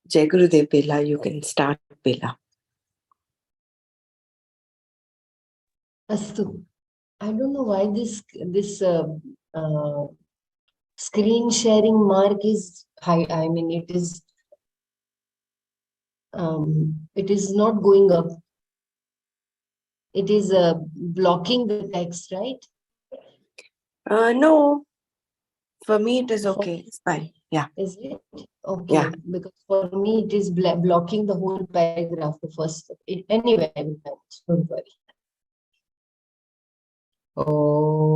Jai Gurudev Bela, you can start Bela. Astu. I don't know why this screen sharing mark is high. I mean, it is not going up. It is blocking the text, right? No, for me it is okay. It's fine. Yeah. Is it? Okay. Yeah. Because for me it is blocking the whole paragraph. The first. Anyway, I will manage. Don't worry. Oh.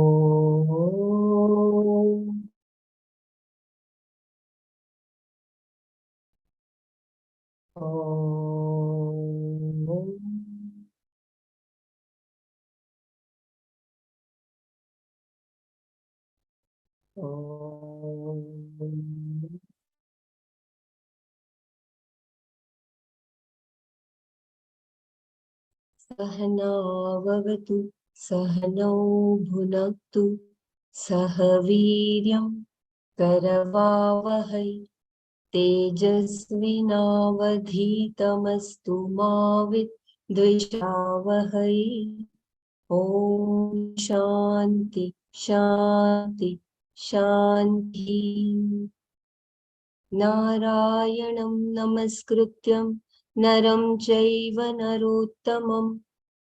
सहनाववतु सहनौ भुनक्तु सह वीर्यं करवावहै तेजस्विनावधीतमस्तु मा विद्विषावहै ॐ शान्ति शान्ति शान्ति नारायणं नमस्कृत्यं नरं चैव नरोत्तमं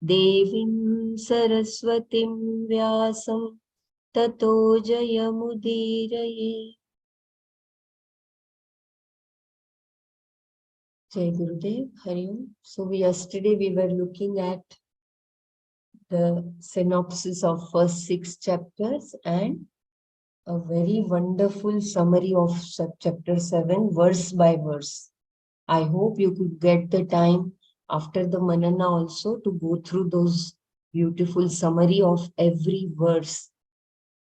देवीं सरस्वतीं व्यासं ततो जयमुदीरये. Jai Gurudev, Hari Om. So yesterday we were looking at the synopsis of first 6 chapters and a very wonderful summary of chapter 7 verse by verse. I hope you could get the time after the Manana also to go through those beautiful summary of every verse.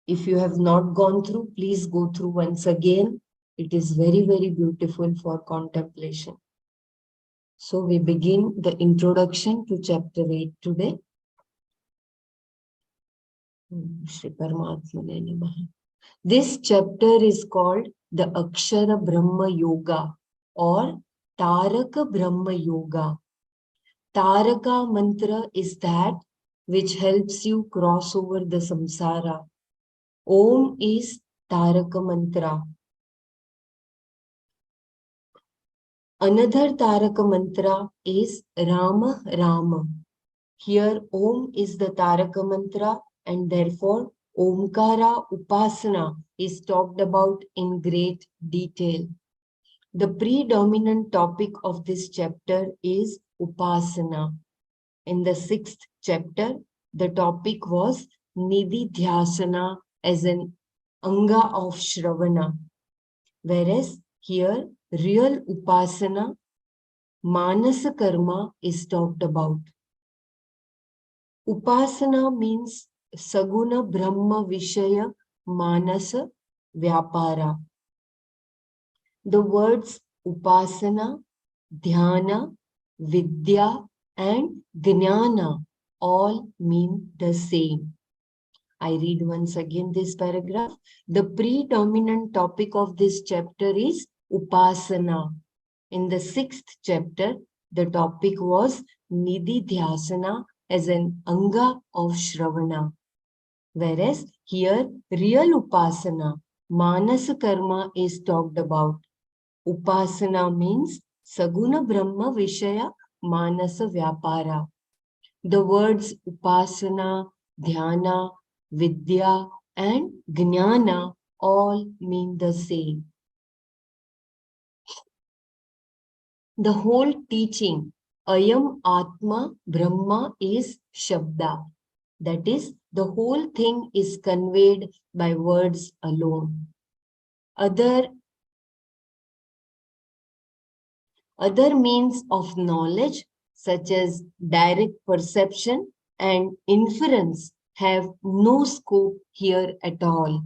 If you have not gone through, please go through once again. It is very, very beautiful for contemplation. So we begin the introduction to chapter 8 today. Shri Paramatmane Namaha. This chapter is called the Akshara Brahma Yoga or Taraka Brahma Yoga. Taraka mantra is that which helps you cross over the samsara. Om is Taraka mantra. Another Taraka mantra is Rama Rama. Here Om is the Taraka mantra and therefore Omkara Upasana is talked about in great detail. The predominant topic of this chapter is Upasana. In the 6th chapter, the topic was Nididhyasana as an Anga of Shravana. Whereas here, real Upasana, Manasa Karma is talked about. Upasana means Saguna Brahma Vishaya Manasa Vyapara. The words Upasana, Dhyana, Vidya and Jnana all mean the same. I read once again this paragraph. The predominant topic of this chapter is Upasana. In the 6th chapter, the topic was Nididhyasana as an Anga of Shravana. Whereas here, real Upasana, Manasa Karma is talked about. Upasana means Saguna Brahma Vishaya Manasa Vyapara. The words Upasana, Dhyana, Vidya and Jnana all mean the same. The whole teaching, Ayam Atma Brahma is Shabda. That is, the whole thing is conveyed by words alone. Other means of knowledge, such as direct perception and inference, have no scope here at all.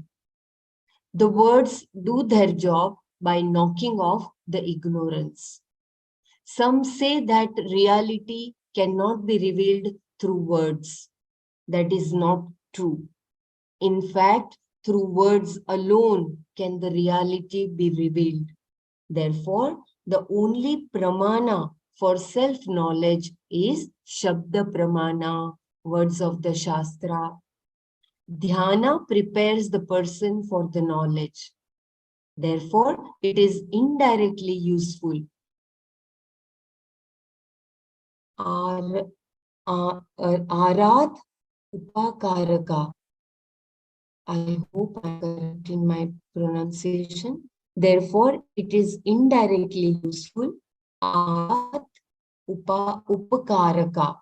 The words do their job by knocking off the ignorance. Some say that reality cannot be revealed through words. That is not true. In fact, through words alone can the reality be revealed. Therefore, the only pramana for self-knowledge is Shabda Pramana, words of the Shastra. Dhyana prepares the person for the knowledge. Therefore, it is indirectly useful. Arat Upakaraka. I hope I'm correct in my pronunciation. Therefore, it is indirectly useful. Arat Upakaraka.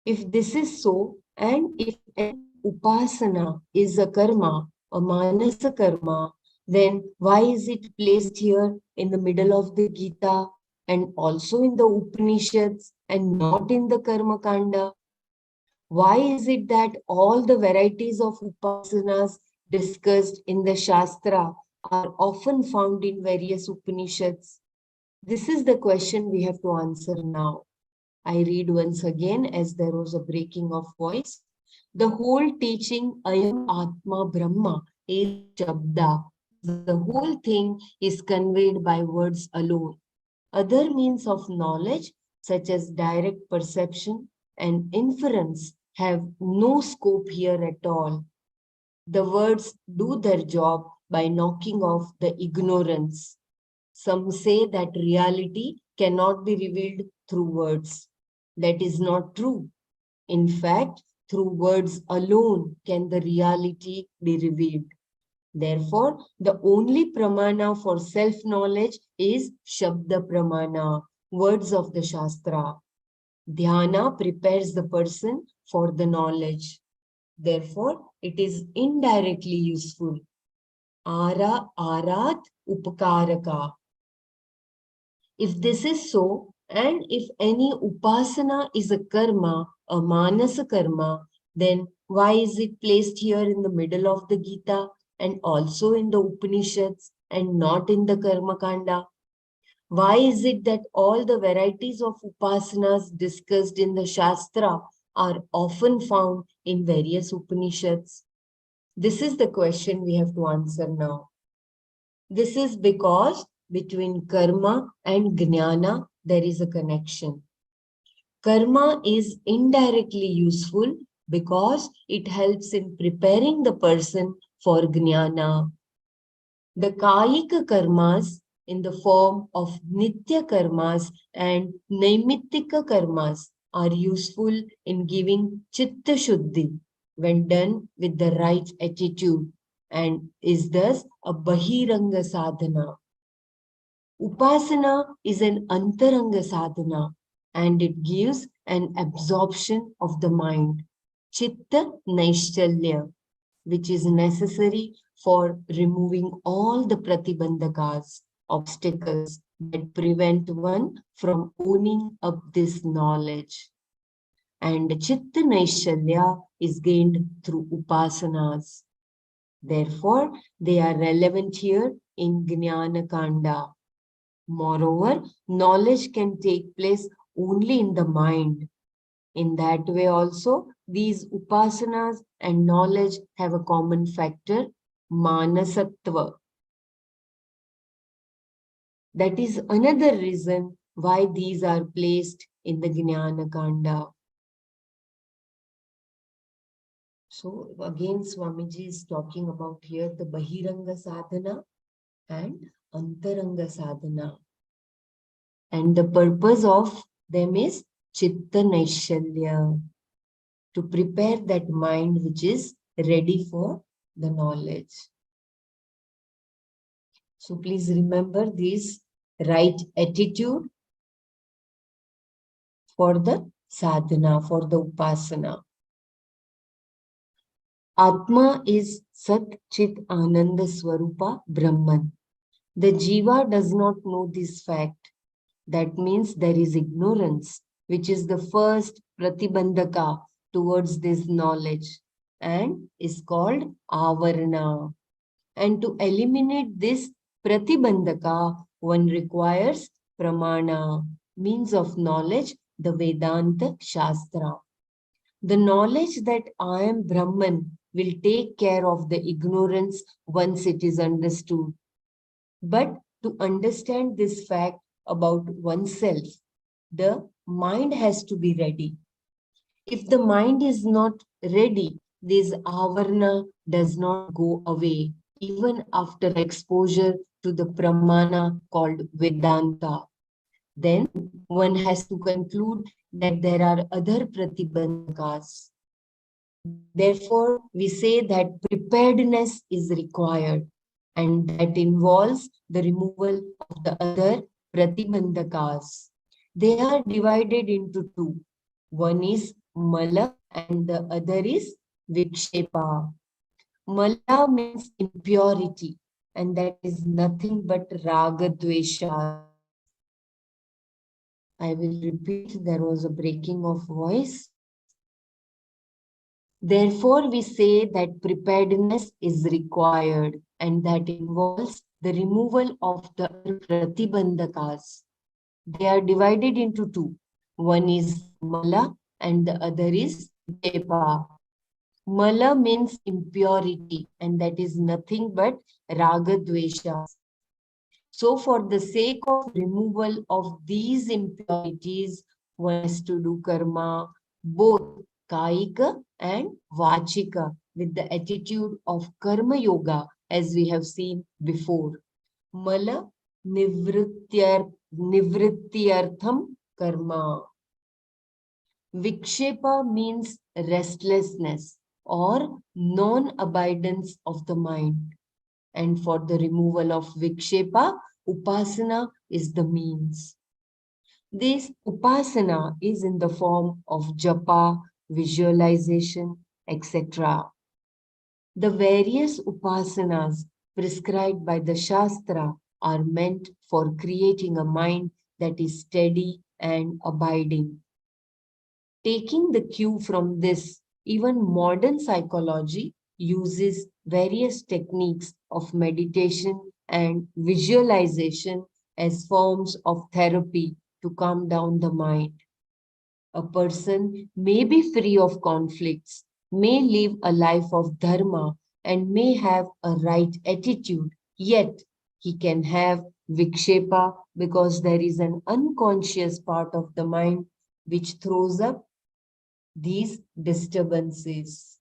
If this is so, and if any upasana is a karma, a manasa karma, then why is it placed here in the middle of the Gita and also in the Upanishads and not in the Karma Kanda? Why is it that all the varieties of upasanas discussed in the Shastra are often found in various Upanishads? This is the question we have to answer now. I read once again as there was a breaking of voice. The whole teaching Ayam Atma Brahma is Shabda. The whole thing is conveyed by words alone. Other means of knowledge, such as direct perception and inference, have no scope here at all. The words do their job by knocking off the ignorance. Some say that reality cannot be revealed through words. That is not true. In fact, through words alone can the reality be revealed. Therefore, the only pramana for self-knowledge is Shabda Pramana, words of the Shastra. Dhyana prepares the person for the knowledge. Therefore, it is indirectly useful. Arat Upakaraka. If this is so, and if any upasana is a karma, a manasa karma, then why is it placed here in the middle of the Gita and also in the Upanishads and not in the Karma Kanda? Why is it that all the varieties of upasanas discussed in the Shastra are often found in various Upanishads? This is the question we have to answer now. This is because between karma and jnana, there is a connection. Karma is indirectly useful because it helps in preparing the person for jnana. The kayika karmas in the form of nitya karmas and naimittika karmas are useful in giving chitta shuddhi when done with the right attitude and is thus a bahiranga sadhana. Upasana is an antaranga sadhana and it gives an absorption of the mind, chitta naishchalya, which is necessary for removing all the pratibandhakas, obstacles that prevent one from owning up this knowledge. And chitta naishchalya is gained through upasanas. Therefore, they are relevant here in Jnana Kanda. Moreover, knowledge can take place only in the mind. In that way also, these upasanas and knowledge have a common factor, manasatva. That is another reason why these are placed in the Jnana Kanda. So again, Swamiji is talking about here the Bahiranga Sadhana and Antaranga Sadhana. And the purpose of them is Chitta Naishalya, to prepare that mind which is ready for the knowledge. So please remember this right attitude for the sadhana, for the upasana. Atma is Sat Chit Ananda Swarupa Brahman. The jiva does not know this fact. That means there is ignorance, which is the first pratibandhaka towards this knowledge and is called avarana. And to eliminate this pratibandhaka, one requires pramana, means of knowledge, the Vedanta Shastra. The knowledge that I am Brahman will take care of the ignorance once it is understood. But To understand this fact about oneself, the mind has to be ready. If the mind is not ready, this avarna does not go away, even after exposure to the pramana called Vedanta. Then one has to conclude that there are other pratibandhakas. Therefore, we say that preparedness is required, and that involves the removal of the other pratibandhakas. They are divided into two. One is mala and the other is vikshepa. Mala means impurity, and that is nothing but ragadveshas. I will repeat, there was a breaking of voice. Therefore, we say that preparedness is required, and that involves the removal of the pratibandhakas. They are divided into two. One is mala and the other is vikshepa. Mala means impurity, and that is nothing but ragadveshas. So, for the sake of removal of these impurities, one has to do karma, both kaika and vachika, with the attitude of karma yoga, as we have seen before. Mala nivrityartham karma. Vikshepa means restlessness or non-abidance of the mind. And for the removal of vikshepa, upasana is the means. This upasana is in the form of japa, visualization, etc. The various upasanas prescribed by the Shastra are meant for creating a mind that is steady and abiding. Taking the cue from this, even modern psychology uses various techniques of meditation and visualization as forms of therapy to calm down the mind. A person may be free of conflicts, may live a life of dharma, and may have a right attitude, yet he can have vikshepa because there is an unconscious part of the mind which throws up these disturbances.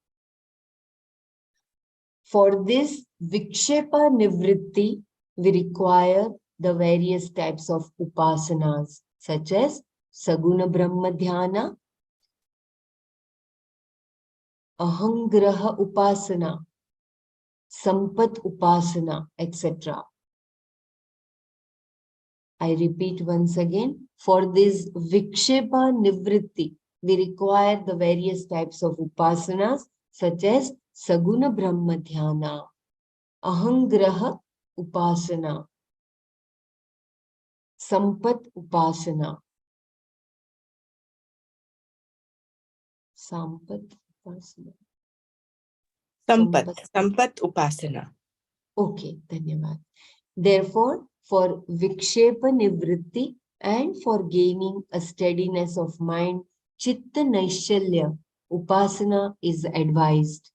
For this vikshepa nivritti, we require the various types of upasanas, such as Saguna Brahma Dhyana, Ahangraha Upasana, Sampat Upasana, etc. I repeat once again, for this Vikshepa Nivritti, we require the various types of upasanas such as Saguna Brahma Dhyana, Ahangraha Upasana, Sampat Upasana, Sampat Upasana, Sampat. Sampat. Sampat Upasana. Okay, Dhanyavad. Therefore, for Vikshepa Nivritti and for gaining a steadiness of mind, Chitta Naishalya, Upasana is advised.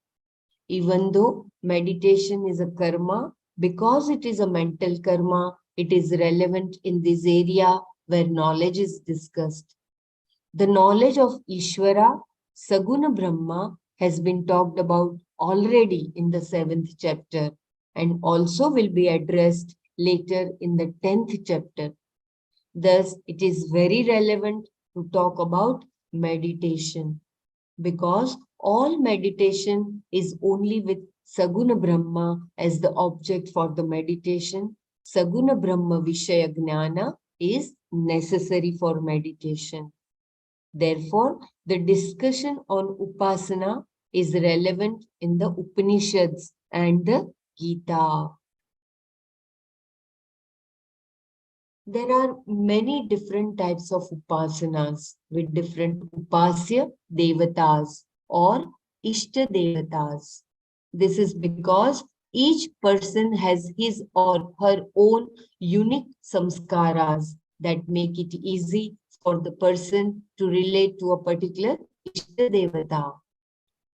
Even though meditation is a karma, because it is a mental karma, it is relevant in this area where knowledge is discussed. The knowledge of Ishvara, Saguna Brahma, has been talked about already in the 7th chapter and also will be addressed later in the 10th chapter. Thus, it is very relevant to talk about meditation because all meditation is only with Saguna Brahma as the object for the meditation. Saguna Brahma Vishaya Gnana is necessary for meditation. Therefore, the discussion on Upasana is relevant in the Upanishads and the Gita. There are many different types of upasanas with different upasya devatas or ishta devatas. This is because each person has his or her own unique samskaras that make it easy for the person to relate to a particular ishta devata.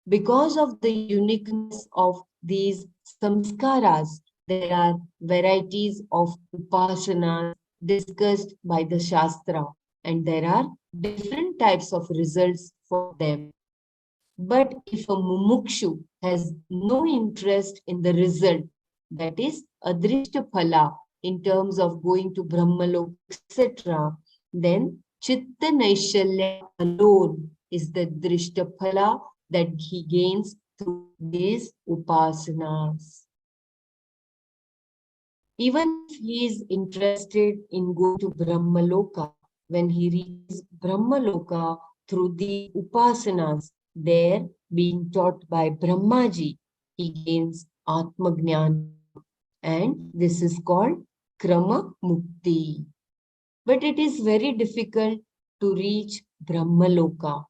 Because of the uniqueness of these samskaras, there are varieties of upasanas discussed by the Shastra, and there are different types of results for them. But if a mumukshu has no interest in the result, that is adrishta phala, in terms of going to Brahmaloka, etc., then chitta naishalya alone is the drishta phala that he gains through these upasanas. Even if he is interested in going to Brahmaloka, when he reaches Brahmaloka through these upasanas, there being taught by Brahmaji, he gains Atmajnana, and this is called Krama Mukti. But it is very difficult to reach Brahmaloka.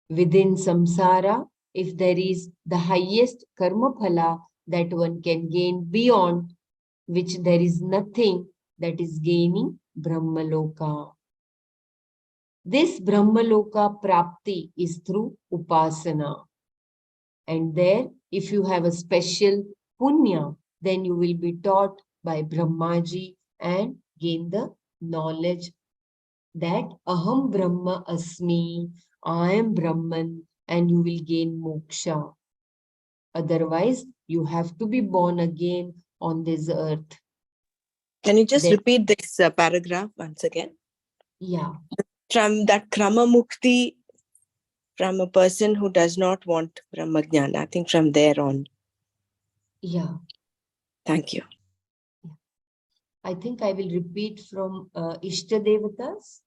Within samsara, if there is the highest karma phala that one can gain beyond which there is nothing, that is gaining Brahmaloka. This Brahmaloka prapti is through upasana. And there, if you have a special punya, then you will be taught by Brahmaji and gain the knowledge that Aham Brahma Asmi, I am Brahman, and you will gain moksha. Otherwise, you have to be born again on this earth. Can you just Then, repeat this paragraph once again? yeah. From that Krama Mukti, from a person who does not want Brahmajnana, I think from there on. Yeah. Thank you. I think I will repeat from Ishta Devatas.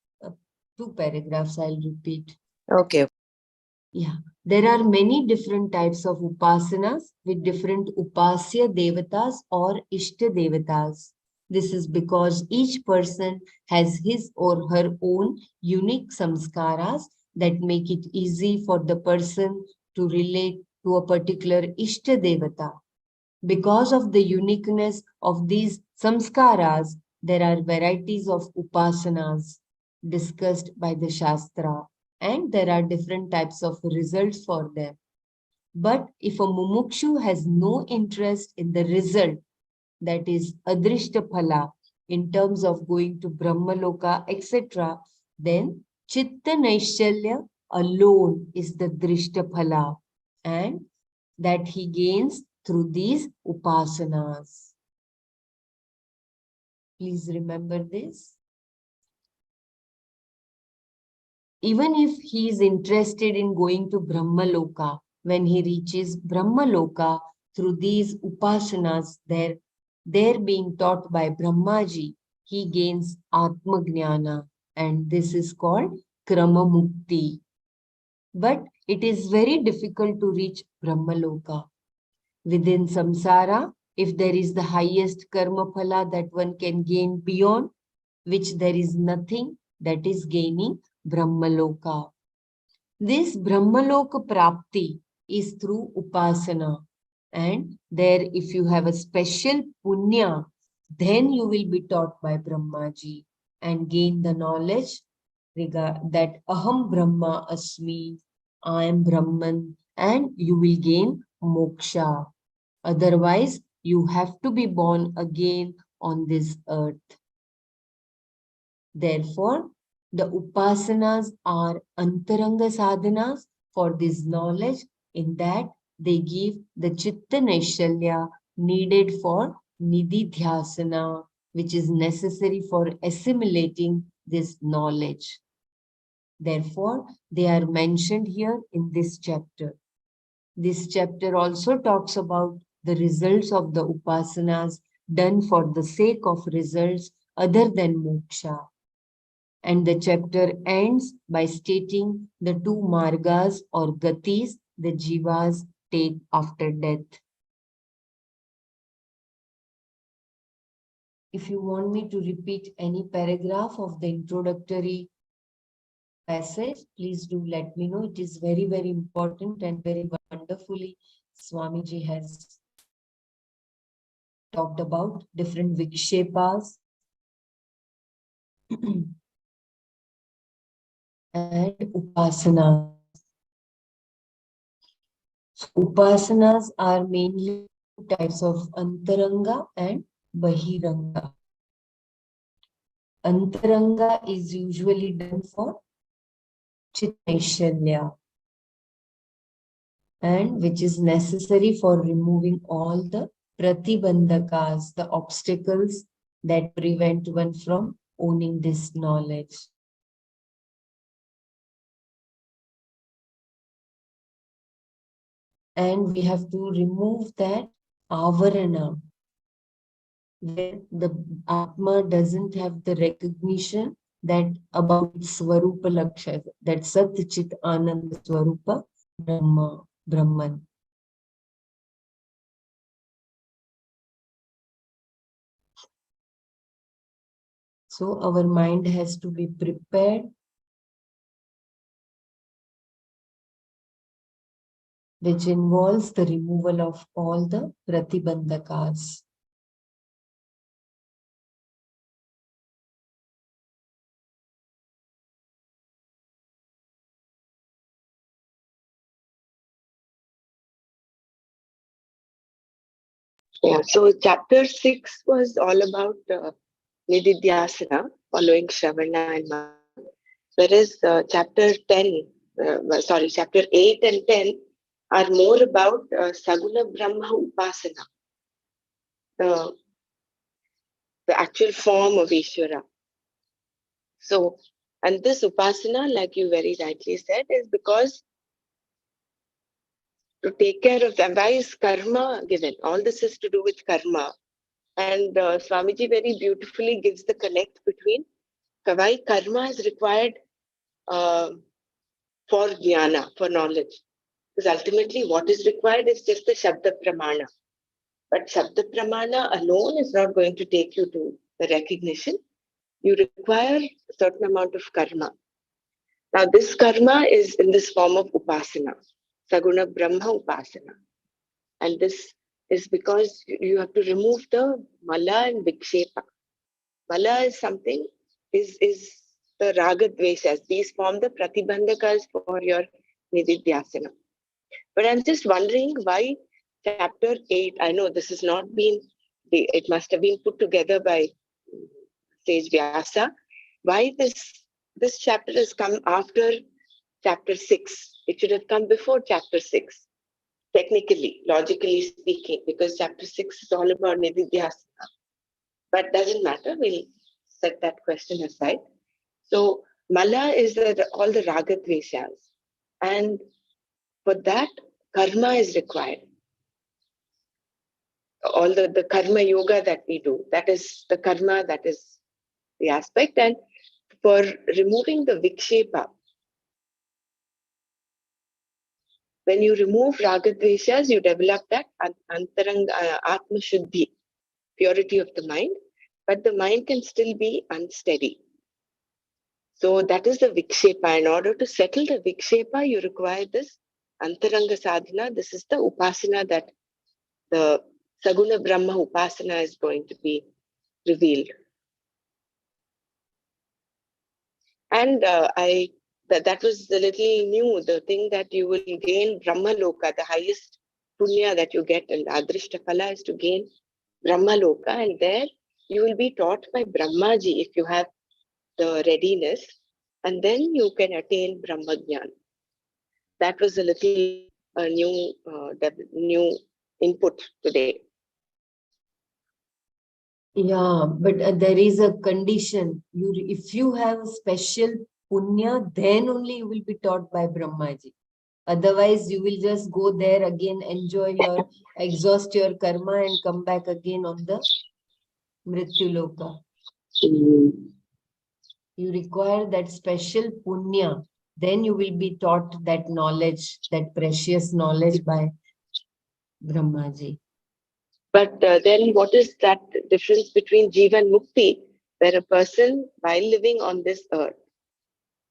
2 paragraphs I'll repeat. Okay. Yeah. There are many different types of upasanas with different upasya devatas or Ishta Devatas. This is because each person has his or her own unique samskaras that make it easy for the person to relate to a particular Ishta Devata. Because of the uniqueness of these samskaras, there are varieties of upasanas discussed by the Shastra, and there are different types of results for them. But if a mumukshu has no interest in the result, that is adrishta phala, in terms of going to Brahmaloka, etc., then chitta naishalya alone is the drishta phala, and that he gains through these upasanas. Please remember this. Even if he is interested in going to Brahmaloka, when he reaches Brahmaloka through these upasanas, they're being taught by Brahmaji, he gains Atmajnana, and this is called Krama Mukti. But it is very difficult to reach Brahmaloka. Within samsara, if there is the highest karma phala that one can gain beyond, which there is nothing, that is gaining Brahmaloka. This Brahmaloka prapti is through upasana. And there, if you have a special punya, then you will be taught by Brahmaji and gain the knowledge that Aham Brahma Asmi, I am Brahman, and you will gain moksha. Otherwise, you have to be born again on this earth. Therefore, the upasanas are antaranga sadhanas for this knowledge, in that they give the chitta naishalya needed for nididhyasana, which is necessary for assimilating this knowledge. Therefore, they are mentioned here in this chapter. This chapter also talks about the results of the upasanas done for the sake of results other than moksha. And the chapter ends by stating the 2 margas or gatis the jivas take after death. If you want me to repeat any paragraph of the introductory passage, please do let me know. It is very, very important and very wonderfully Swamiji has talked about different vikshepas and upasanas. So upasanas are mainly types of Antaranga and Bahiranga. Antaranga is usually done for Chitnaishalya, and which is necessary for removing all the pratibandhakas, the obstacles that prevent one from owning this knowledge. And we have to remove that avarana, where the Atma doesn't have the recognition that about its Swarupa Lakshya, that Sat Chit Ananda Swarupa Brahman. So our mind has to be prepared, which involves the removal of all the pratibandhakas. Yeah, so chapter 6 was all about Nididhyasana, following Shravana and Mana, whereas chapter 8 and 10 are more about Saguna Brahma Upasana, the, the actual form of Ishvara. So, and this Upasana, like you very rightly said, is because to take care of them. Why is karma given? All this is to do with karma. And Swamiji very beautifully gives the connect between why karma is required uh, for jnana, for knowledge. Because ultimately, what is required is just the Shabda Pramana. But Shabda Pramana alone is not going to take you to the recognition. You require a certain amount of karma. Now, this karma is in this form of upasana, Saguna Brahma Upasana. And this is because you have to remove the mala and vikshepa. Mala is something, is the raga dveshas. These form the pratibandhakas for your nididhyasana. But I'm just wondering why chapter 8, I know this has not been, it must have been put together by Sage Vyasa. Why this chapter has come after chapter 6? It should have come before chapter 6, technically, logically speaking, because chapter 6 is all about nididhyasana. But doesn't matter, we'll set that question aside. So mala is all the raga dveshas. And for that, karma is required. All the karma yoga that we do, that is the karma, that is the aspect. And for removing the vikshepa, when you remove ragadveshas, you develop that antaranga atma shuddhi, purity of the mind, but the mind can still be unsteady. So that is the vikshepa. In order to settle the vikshepa, you require this antaranga sadhana. This is the upasana that the Saguna Brahma Upasana is going to be revealed. And that was a little new, the thing that you will gain Brahma Loka, the highest punya that you get, and Adrishta Phala is to gain Brahma Loka, and there you will be taught by Brahmaji if you have the readiness, and then you can attain Brahma Jnana. That was a little new input today. Yeah, but there is a condition. If you have special punya, then only you will be taught by Brahmaji. Otherwise, you will just go there again, exhaust your karma and come back again on the Mrityu Loka. You require that special punya. Then you will be taught that knowledge, that precious knowledge by Brahmaji. But then what is that difference between Jiva and Mukti, where a person, while living on this earth,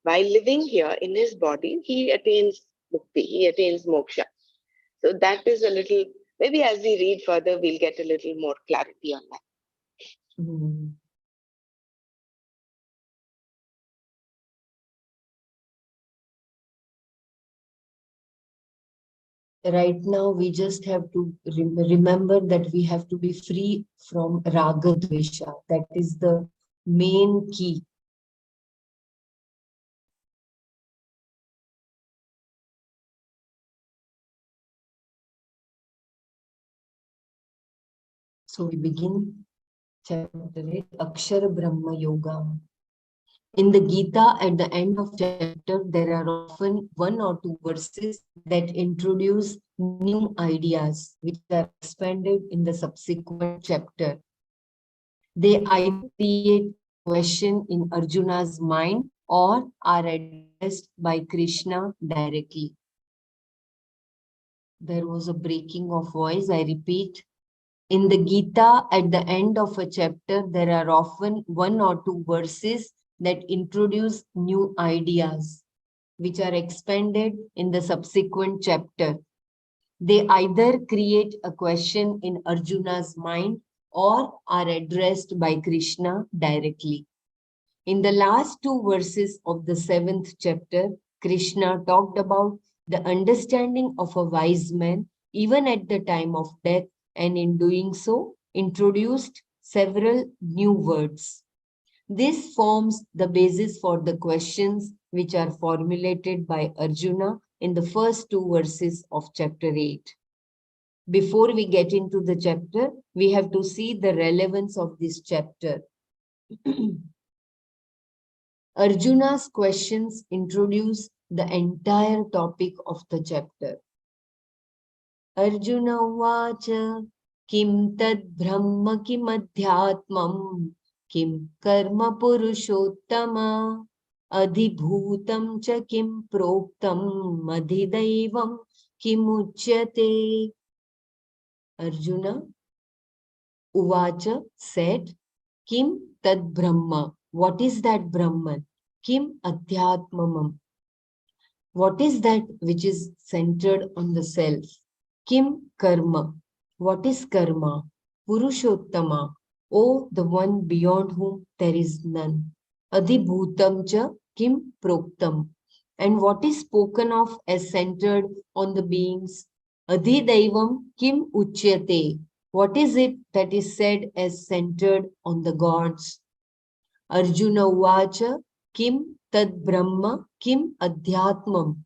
while living here in his body, he attains Mukti, he attains moksha. So that is a little, maybe as we read further, we'll get a little more clarity on that. Hmm. right now we just have to remember that we have to be free from raga dvesha. That is the main key. So we begin chapter 8, Akshara Brahma Yoga. In the Gita, at the end of chapter, there are often one or two verses that introduce new ideas which are expanded in the subsequent chapter. They either create a question in Arjuna's mind or are addressed by Krishna directly. There was a breaking of voice, I repeat. In the Gita, at the end of a chapter, there are often one or two verses that introduce new ideas, which are expanded in the subsequent chapter. They either create a question in Arjuna's mind or are addressed by Krishna directly. In the last two verses of the 7th chapter, Krishna talked about the understanding of a wise man even at the time of death, and in doing so, introduced several new words. This forms the basis for the questions which are formulated by Arjuna in the first two verses of chapter 8. Before we get into the chapter, we have to see the relevance of this chapter. Arjuna's questions introduce the entire topic of the chapter. Arjuna Uvacha Kim tad brahma kim adhyatmam kim karma purushottama adhibhutam cha kim proktam adhidaivam kim uchyate. Arjuna Uvacha said, Kim tad brahma. What is that Brahman? Kim adhyatmamam. What is that which is centered on the self? Kim karma. What is karma? Purushottama. Oh, the one beyond whom there is none. Adhibhutam cha kim proktam. And what is spoken of as centered on the beings? Adhidaivam kim uchyate. What is it that is said as centered on the gods? Arjuna Uvacha Kim Tad Brahma Kim Adhyatmam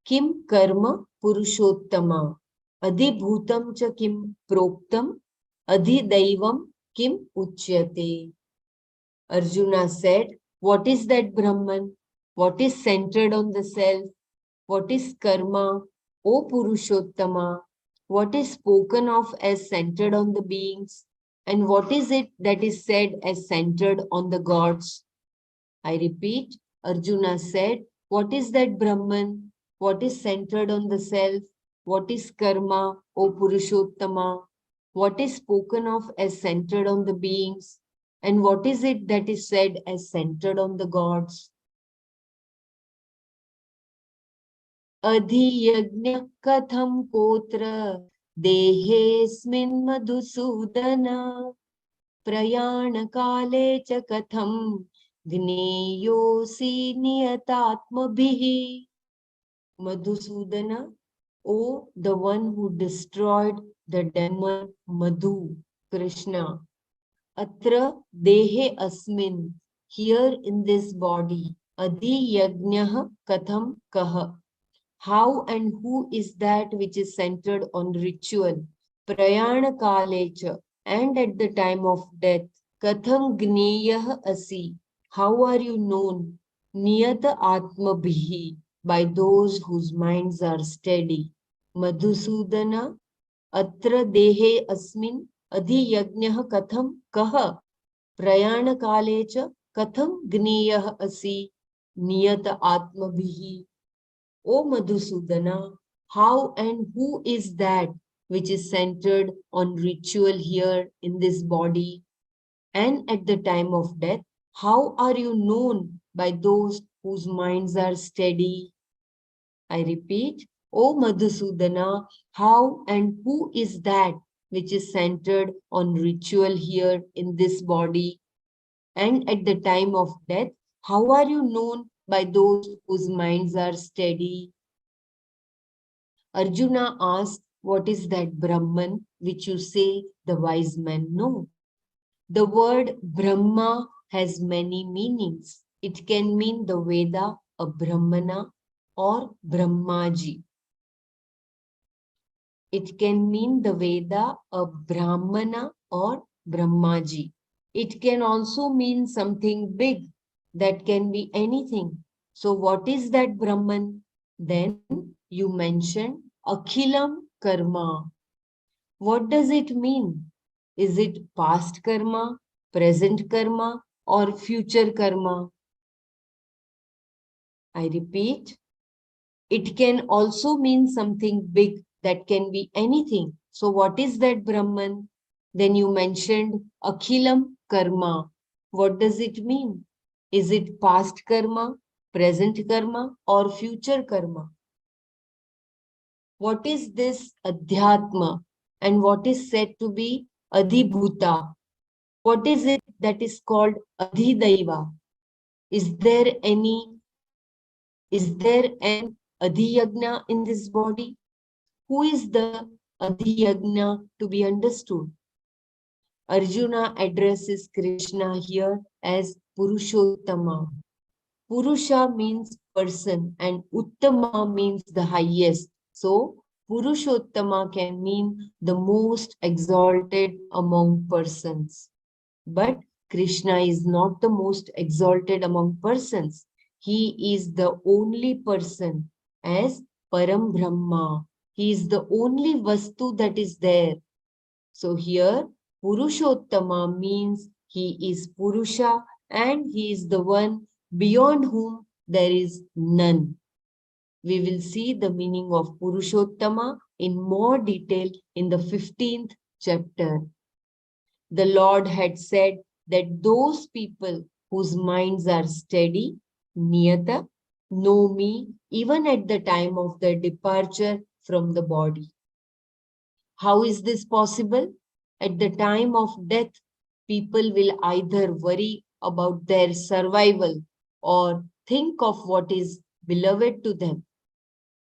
Kim Karma Purushottama Adhibhutam cha Kim Proktam Adhidaivam Kim Uchyate. Arjuna said, what is that Brahman? What is centered on the self? What is karma? O Purushottama, what is spoken of as centered on the beings? And what is it that is said as centered on the gods? I repeat, Arjuna said, what is that Brahman? What is centered on the self? What is karma, O Purushottama? What is spoken of as centered on the beings? And what is it that is said as centered on the gods? अधियज्ञ कथं कोत्र देहेऽस्मिन् मधुसूदन प्रयाणकाले च कथं ज्ञेयोऽसि नियतात्मभिः. Madhusudana, O the one who destroyed the demon Madhu, Krishna. Atra dehe asmin, here in this body, adi yajnah katham kaha. How and who is that which is centered on ritual? Prayana kalecha, and at the time of death. Katham gneyah asi, how are you known? Niyata atmabhihi, by those whose minds are steady. Madhusudana, atra dehe asmin adhi yajnah katham kaha. Prayana kalecha katham gneyah asi, niyata atmabhihi. O Madhusudana, how and who is that which is centered on ritual here in this body? And at the time of death, how are you known by those whose minds are steady? I repeat, O Madhusudana, how and who is that which is centered on ritual here in this body? And at the time of death, how are you known by those whose minds are steady? Arjuna asked, what is that Brahman which you say the wise men know? The word Brahma has many meanings. It can mean the Veda, a Brahmana, or Brahmaji. It can mean the Veda, a Brahmana, or Brahmaji. It can also mean something big that can be anything. So, what is that Brahman? Then you mentioned Akhilam Karma. What does it mean? Is it past karma, present karma, or future karma? I repeat, it can also mean something big that can be anything. So, what is that Brahman? Then you mentioned Akhilam Karma. What does it mean? Is it past karma, present karma, or future karma? What is this Adhyatma and what is said to be Adhibhuta? What is it that is called Adhidaiva? Is there an Adhiyagna in this body? Who is the Adhiyagna to be understood? Arjuna addresses Krishna here as Purushottama. Purusha means person and Uttama means the highest. So, Purushottama can mean the most exalted among persons. But Krishna is not the most exalted among persons. He is the only person as Param Brahma. He is the only Vastu that is there. So here, Purushottama means he is Purusha and he is the one beyond whom there is none. We will see the meaning of Purushottama in more detail in the 15th chapter. The Lord had said that those people whose minds are steady, niyata, know me even at the time of their departure from the body. How is this possible? At the time of death, people will either worry about their survival or think of what is beloved to them.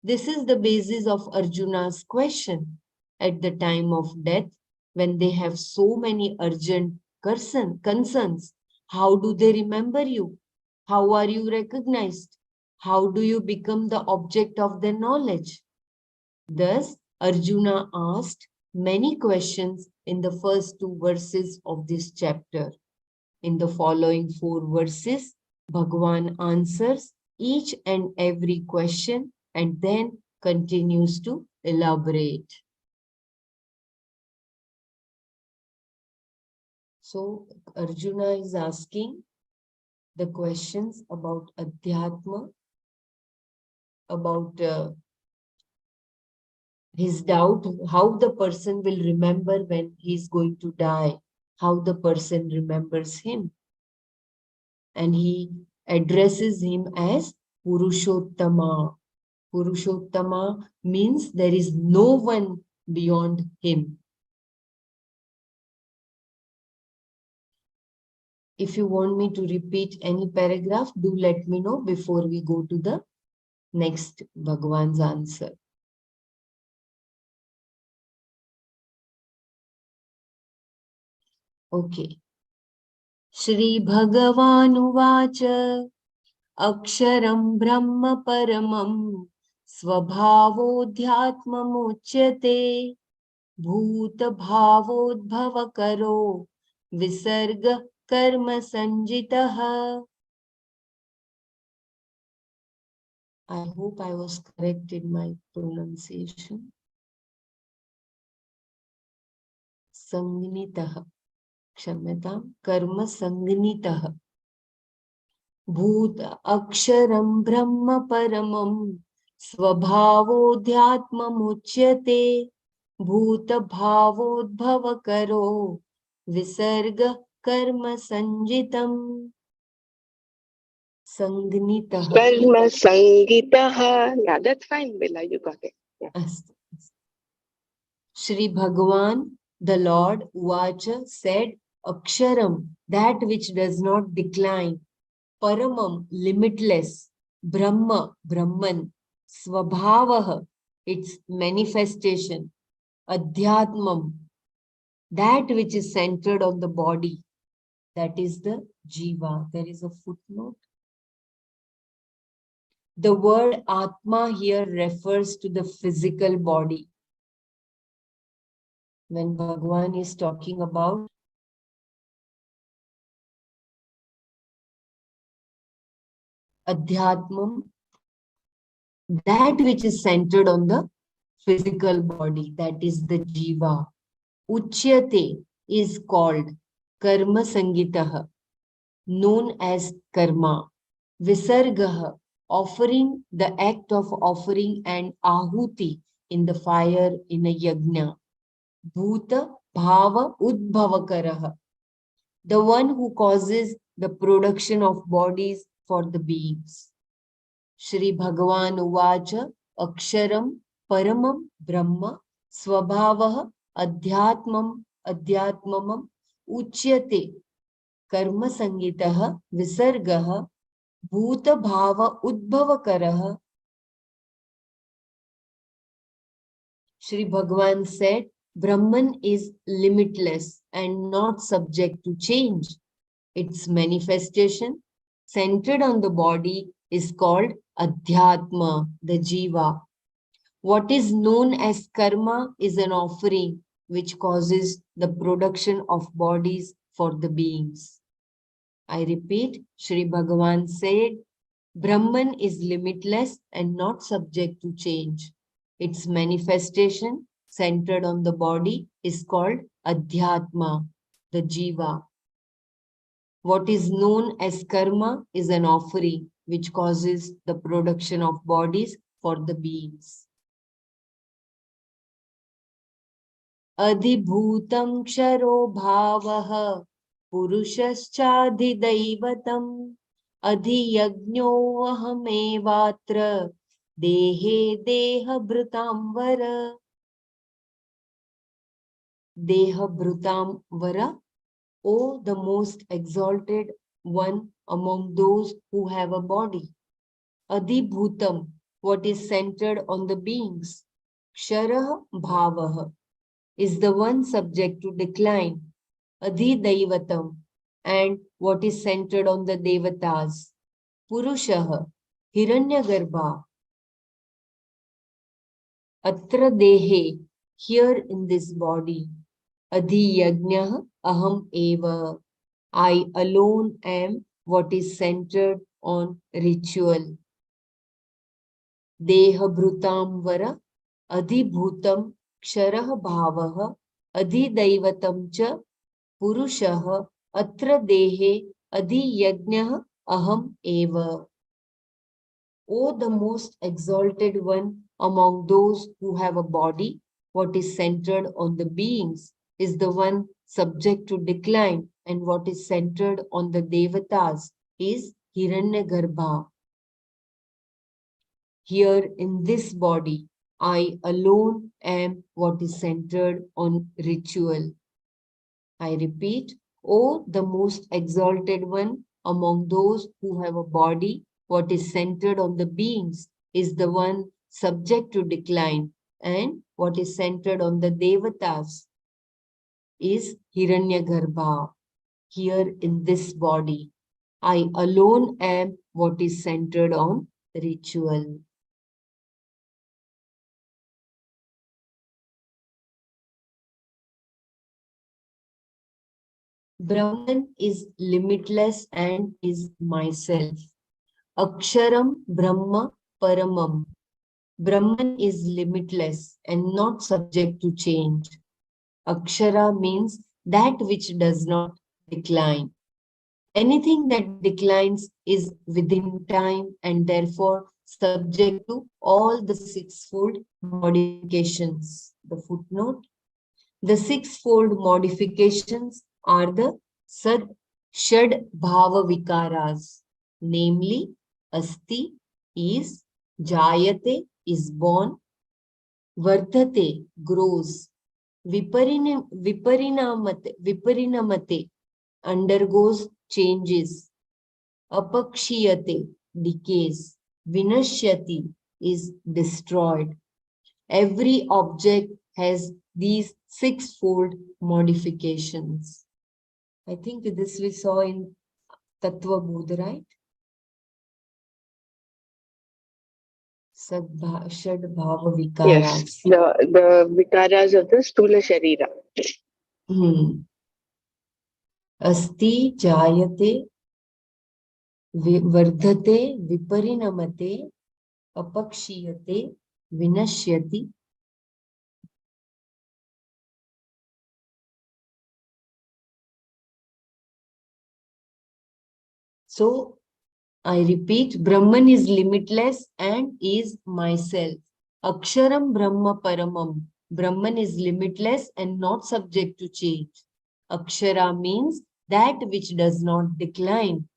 This is the basis of Arjuna's question. At the time of death, when they have so many urgent concerns, how do they remember you? How are you recognized? How do you become the object of their knowledge? Thus, Arjuna asked many questions in the first two verses of this chapter. In the following four verses, Bhagavan answers each and every question and then continues to elaborate. So, Arjuna is asking the questions about Adhyatma, about his doubt, how the person will remember when he is going to die, how the person remembers him. And he addresses him as Purushottama. Purushottama means there is no one beyond him. If you want me to repeat any paragraph, do let me know before we go to the next Bhagavan's answer. Okay. Shri Bhagavan Aksharam Brahma Paramam Svabhavodhyatmamuchyate Bhuta Bhavodbhava Karo Visarga Karma Sanjitaha. I hope I was correct in my pronunciation. Sangnitaha. Kshamyatam. Karma Sangnitaha. Bhut Aksharam Brahma Paramam Svabhavodhyatmamuchyate Bhuta Bhavodbhava Karo Visarga Karma Sanjitam. Sangnitaha. Karma Sangitaha. Yeah, that's fine, Bella. You got it. Yeah. Shri Bhagavan, the Lord, Uvacha, said, Aksharam, that which does not decline, Paramam, limitless, Brahma, Brahman, Svabhavaha, its manifestation, adhyatmam, that which is centered on the body, that is the jiva. There is a footnote. The word Atma here refers to the physical body. When Bhagavan is talking about Adhyatmam, that which is centered on the physical body, that is the jiva. Uchyate is called Karma Sangitaha, known as karma. Visargaha, offering, the act of offering and ahuti in the fire in a yajna. Bhuta Bhava Udbhavakaraha, the one who causes the production of bodies for the beings. Shri Bhagavan Uvacha Aksharam Paramam Brahma Swabhavaha Adhyatmamam Uchyate Karma Sangitaha Visargaha Bhuta Bhava Udbhavakaraha. Shri Bhagavan said, Brahman is limitless and not subject to change. Its manifestation, centered on the body, is called Adhyatma, the Jiva. What is known as karma is an offering which causes the production of bodies for the beings. I repeat, Shri Bhagavan said, Brahman is limitless and not subject to change. Its manifestation, centered on the body, is called Adhyatma, the Jiva. What is known as karma is an offering which causes the production of bodies for the beings. Adhibhutam ksharo bhavaha purushascha-adhidaivatam adhiyajño-ahamevatra dehe deha-bhrutam vara. Deha-bhrutam vara, O the most exalted one among those who have a body. Adhibhutam, what is centered on the beings. Ksharaha bhavaha, is the one subject to decline. Adhidaivatam, and what is centered on the devatas. Purushaha, Hiranyagarbha. Atra dehe, here in this body. Adhiyajnah aham eva, I alone am what is centered on ritual. Deha bhrutam vara, adhibhutam ksharah bhavaha, adhidaivatam cha purushah atra dehe adhiyajnah aham eva. O the most exalted one among those who have a body, what is centered on the beings is the one subject to decline, and what is centered on the devatas is Hiranyagarbha. Here in this body, I alone am what is centered on ritual. I repeat, O the most exalted one among those who have a body, what is centered on the beings is the one subject to decline, and what is centered on the devatas is Hiranyagarbha. Here in this body, I alone am what is centered on ritual. Brahman is limitless and is myself. Aksharam Brahma Paramam. Brahman is limitless and not subject to change. Akshara means that which does not decline. Anything that declines is within time and therefore subject to all the sixfold modifications. The footnote. The sixfold modifications are the Shad Bhava Vikaras, namely Asti is, Jayate is born, Vardhate grows, Viparinamate undergoes changes, Apakshiyate decays, Vinashyati is destroyed, Every object has these sixfold modifications. I think this we saw in Tattva Bodha, right? Shadbhava Yes, Vikaras. the vikaras of the Stula Sharira. Asti Jayate Vardhate Viparinamate Apakshiyate Vinashyati. So I repeat, Brahman is limitless and is myself. Aksharam Brahma Paramam. Brahman is limitless and not subject to change. Akshara means that which does not decline.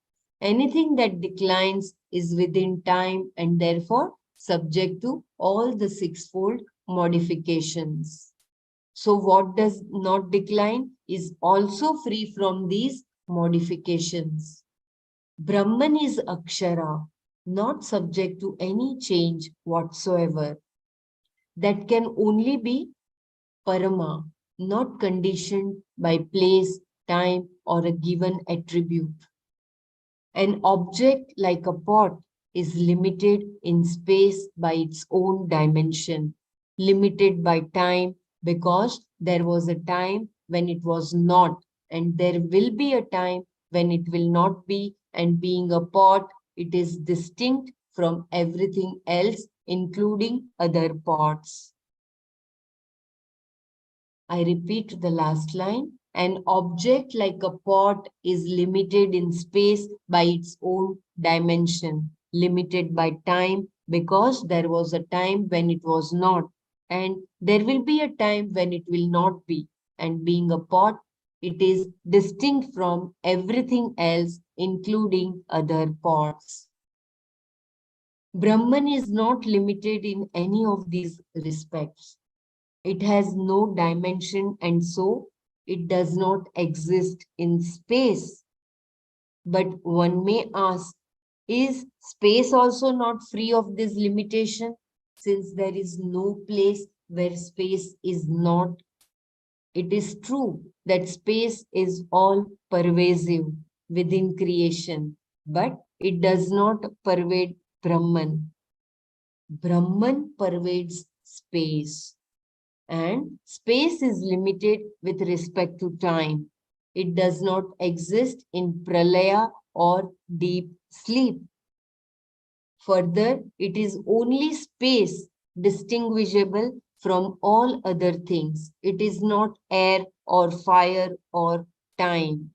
Anything that declines is within time and therefore subject to all the sixfold modifications. So what does not decline is also free from these modifications. Brahman is Akshara, not subject to any change whatsoever. That can only be Parama, not conditioned by place, time, or a given attribute. An object like a pot is limited in space by its own dimension, limited by time because there was a time when it was not, and there will be a time when it will not be, and being a pot, it is distinct from everything else, including other pots. I repeat the last line. An object like a pot is limited in space by its own dimension, limited by time because there was a time when it was not, and there will be a time when it will not be. And being a pot, it is distinct from everything else, including other pots. Brahman is not limited in any of these respects. It has no dimension and so it does not exist in space. But one may ask, is space also not free of this limitation? Since there is no place where space is not, it is true that space is all pervasive within creation, but it does not pervade Brahman. Brahman pervades space. And space is limited with respect to time. It does not exist in pralaya or deep sleep. Further, it is only space distinguishable from all other things. It is not air or fire or time.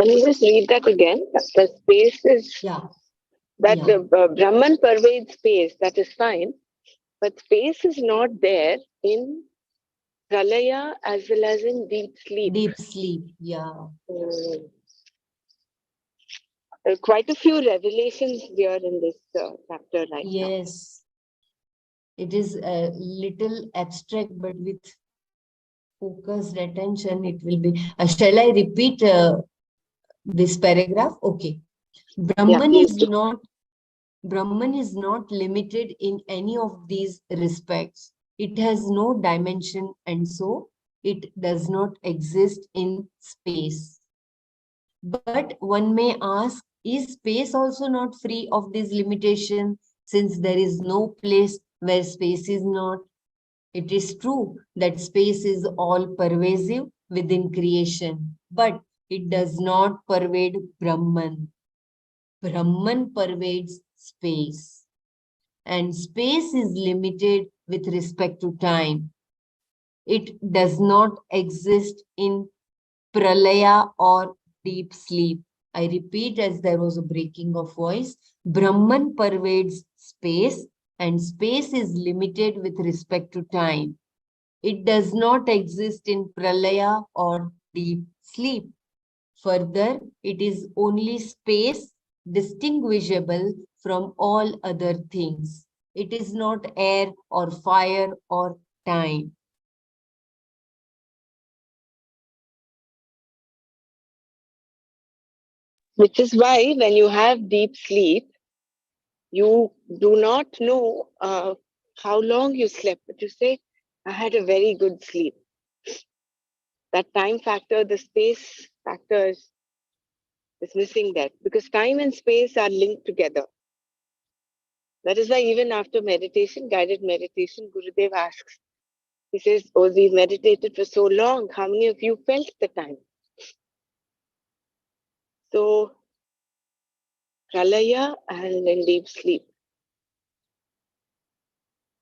Can you just read that again? The space is Yeah, that yeah. Brahman pervades space, that is fine, but space is not there in Pralaya as well as in deep sleep. Deep sleep, yeah. Quite a few revelations here in this chapter right now. Yes. It is a little abstract, but with focused attention, it will be. Shall I repeat this paragraph? Okay. Yeah, Brahman please is do. not Brahman is not limited in any of these respects. It has no dimension and so it does not exist in space. But one may ask, is space also not free of this limitation since there is no place where space is not? It is true that space is all pervasive within creation, but it does not pervade Brahman. Brahman pervades space, and space is limited with respect to time. It does not exist in pralaya or deep sleep. I repeat, as there was a breaking of voice, Brahman pervades space, and space is limited with respect to time. It does not exist in pralaya or deep sleep. Further, it is only space distinguishable from all other things. It is not air or fire or time. Which is why when you have deep sleep, you do not know how long you slept, but you say, I had a very good sleep. That time factor, the space factor is missing that, because time and space are linked together. That is why even after meditation, guided meditation, Gurudev asks, he says, oh, we meditated for so long. How many of you felt the time? So, pralaya and then deep sleep.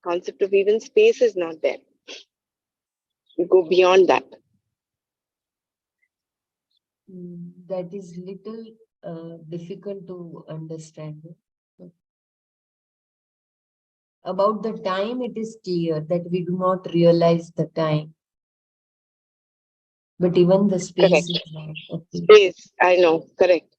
Concept of even space is not there. You go beyond that. That is little difficult to understand. About the time, it is clear that we do not realize the time. But even the space Correct. is not. Okay. Space, I know, correct.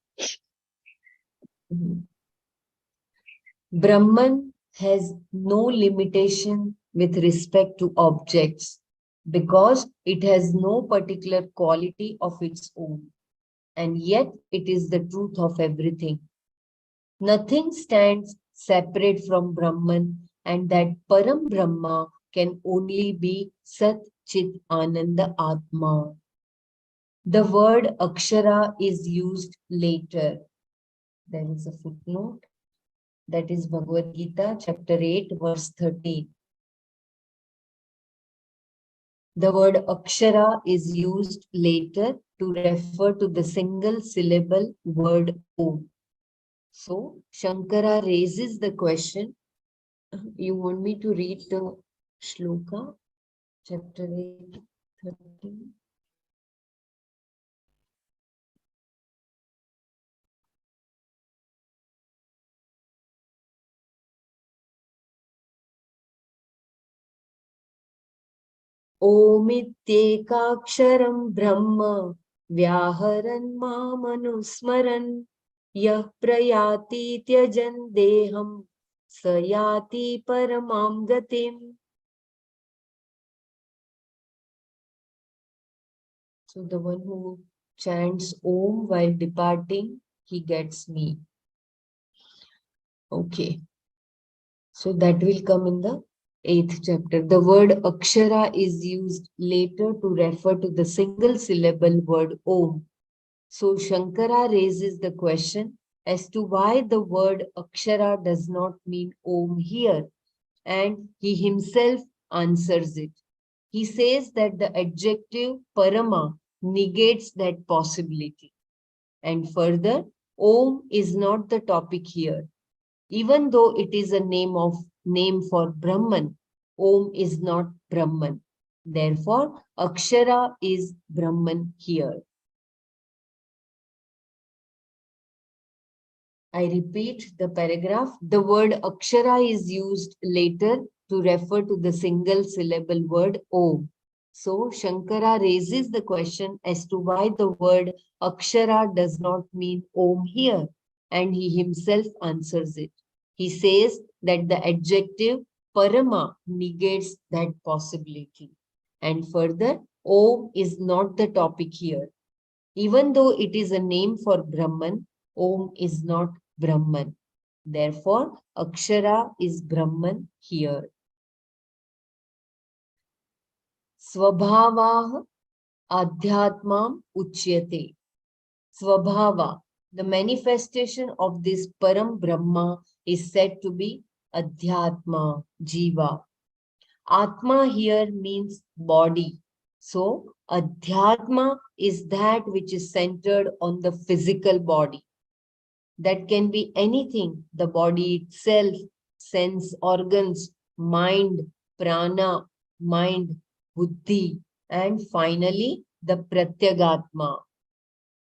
Brahman has no limitation with respect to objects because it has no particular quality of its own, and yet it is the truth of everything. Nothing stands separate from Brahman, and that Param Brahma can only be Sat Chit Ananda Atma. The word Akshara is used later. There is a footnote. That is Bhagavad Gita, chapter 8, verse 13. The word Akshara is used later to refer to the single syllable word Om. So, Shankara raises the question. You want me to read the shloka, chapter 8, 13? ओमित्येकाक्षरं ब्रह्म व्याहरन् मामनुस्मरन् यः प्रयाति त्यजन् देहं स याति परमां गतिम्. So the one who chants Om while departing, he gets me. Okay. So that will come in the 8th chapter. The word Akshara is used later to refer to the single syllable word Om. So Shankara raises the question as to why the word Akshara does not mean Om here, and he himself answers it. He says that the adjective Parama negates that possibility. And further, Om is not the topic here. Even though it is a name for Brahman, Om is not Brahman. Therefore, Akshara is Brahman here. I repeat the paragraph. The word Akshara is used later to refer to the single syllable word Om. So Shankara raises the question as to why the word Akshara does not mean Om here, and he himself answers it. He says that the adjective Parama negates that possibility. And further, Om is not the topic here. Even though it is a name for Brahman, Om is not Brahman. Therefore, Akshara is Brahman here. Swabhavah Adhyatmam Uchyate. Swabhava, the manifestation of this Param Brahma is said to be Adhyatma, Jiva. Atma here means body. So, Adhyatma is that which is centered on the physical body. That can be anything, the body itself, sense organs, mind, prana, mind, buddhi, and finally the pratyagatma.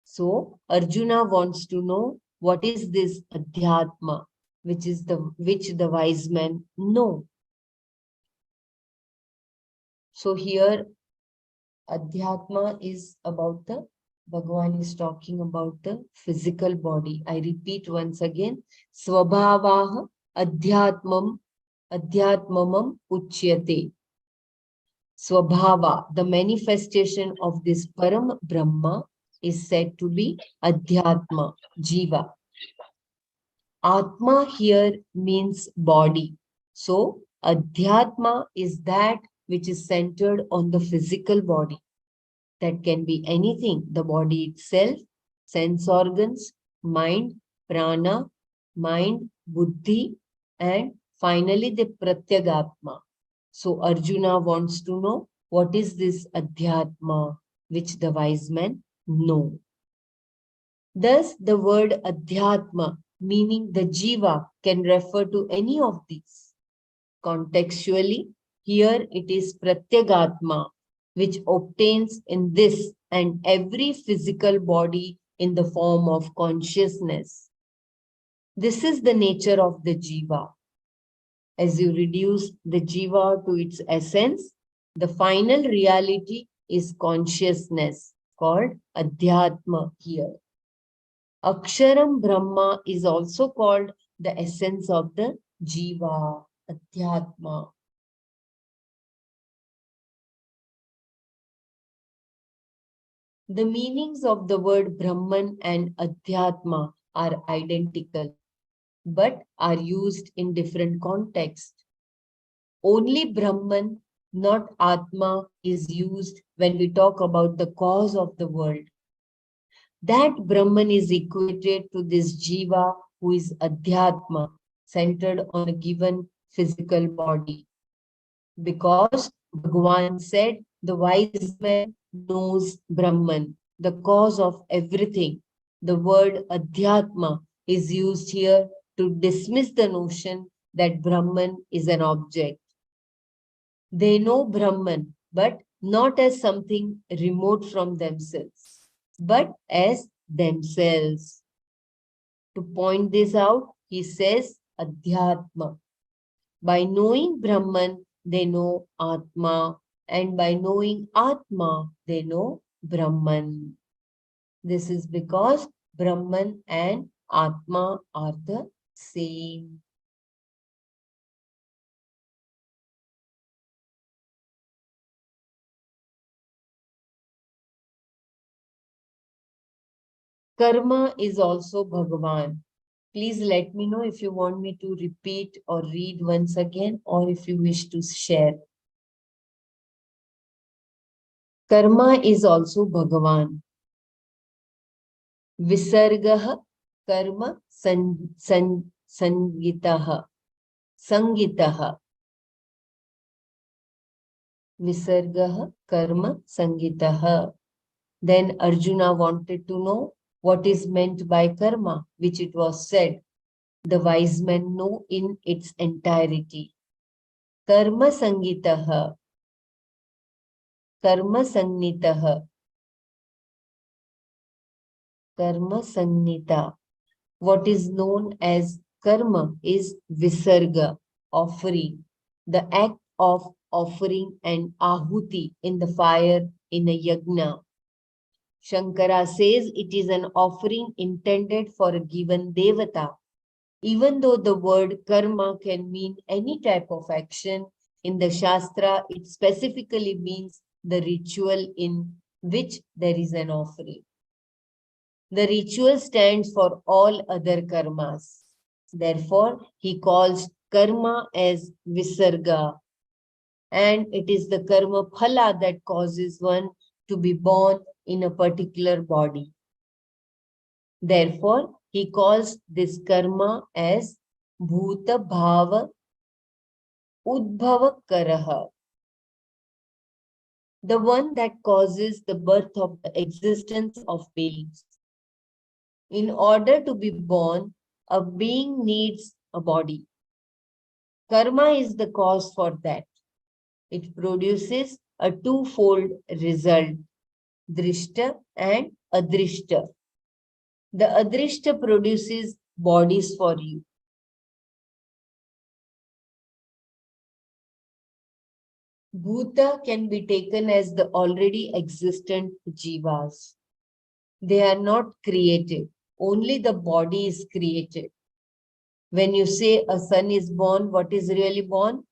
So Arjuna wants to know what is this adhyatma, which the wise men know. So here adhyatma is about the Bhagavan is talking about the physical body. I repeat once again. Swabhavah adhyatmamam uchyate. Swabhava, the manifestation of this Param Brahma is said to be Adhyatma, Jiva. Atma here means body. So, Adhyatma is that which is centered on the physical body. That can be anything, the body itself, sense organs, mind, prana, mind, buddhi, and finally the Pratyagatma. So Arjuna wants to know what is this Adhyatma which the wise men know. Thus, the word Adhyatma, meaning the Jiva, can refer to any of these. Contextually, here it is Pratyagatma, which obtains in this and every physical body in the form of consciousness. This is the nature of the Jiva. As you reduce the Jiva to its essence, the final reality is consciousness, called Adhyatma here. Aksharam Brahma is also called the essence of the Jiva, Adhyatma. The meanings of the word Brahman and Adhyatma are identical, but are used in different contexts. Only Brahman, not Atma, is used when we talk about the cause of the world. That Brahman is equated to this Jiva who is Adhyatma, centered on a given physical body. Because Bhagavan said, the wise man knows Brahman, the cause of everything. The word Adhyatma is used here to dismiss the notion that Brahman is an object. They know Brahman, but not as something remote from themselves, but as themselves. To point this out, he says Adhyatma. By knowing Brahman, they know Atma, and by knowing Atma, they know Brahman. This is because Brahman and Atma are the same. Karma is also Bhagavan. Please let me know if you want me to repeat or read once again, or if you wish to share. Karma is also Bhagavan. Visargah karma sangitaha. Sangitaha. Visargah karma sangitaha. Then Arjuna wanted to know what is meant by karma, which it was said the wise men know in its entirety. Karma sangitaha. Karma sangnitaha. Karma sangnita. What is known as karma is visarga, offering, the act of offering an ahuti in the fire in a yajna. Shankara says it is an offering intended for a given devata. Even though the word karma can mean any type of action, in the Shastra it specifically means the ritual in which there is an offering. The ritual stands for all other karmas. Therefore, he calls karma as visarga, and it is the karma phala that causes one to be born in a particular body. Therefore, he calls this karma as bhuta bhava udbhava karaha, the one that causes the birth of the existence of beings. In order to be born, a being needs a body. Karma is the cause for that. It produces a twofold result, drishta and adrishta. The adrishta produces bodies for you. Bhuta can be taken as the already existent jivas. They are not created. Only the body is created. When you say a son is born, what is really born?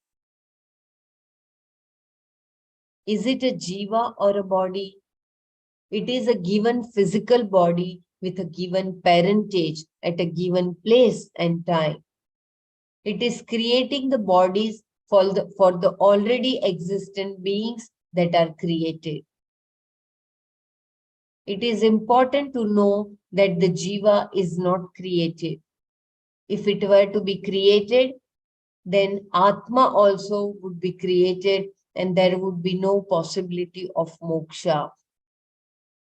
Is it a jiva or a body? It is a given physical body with a given parentage at a given place and time. It is creating the bodies for the already existent beings that are created. It is important to know that the jiva is not created. If it were to be created, then Atma also would be created and there would be no possibility of moksha.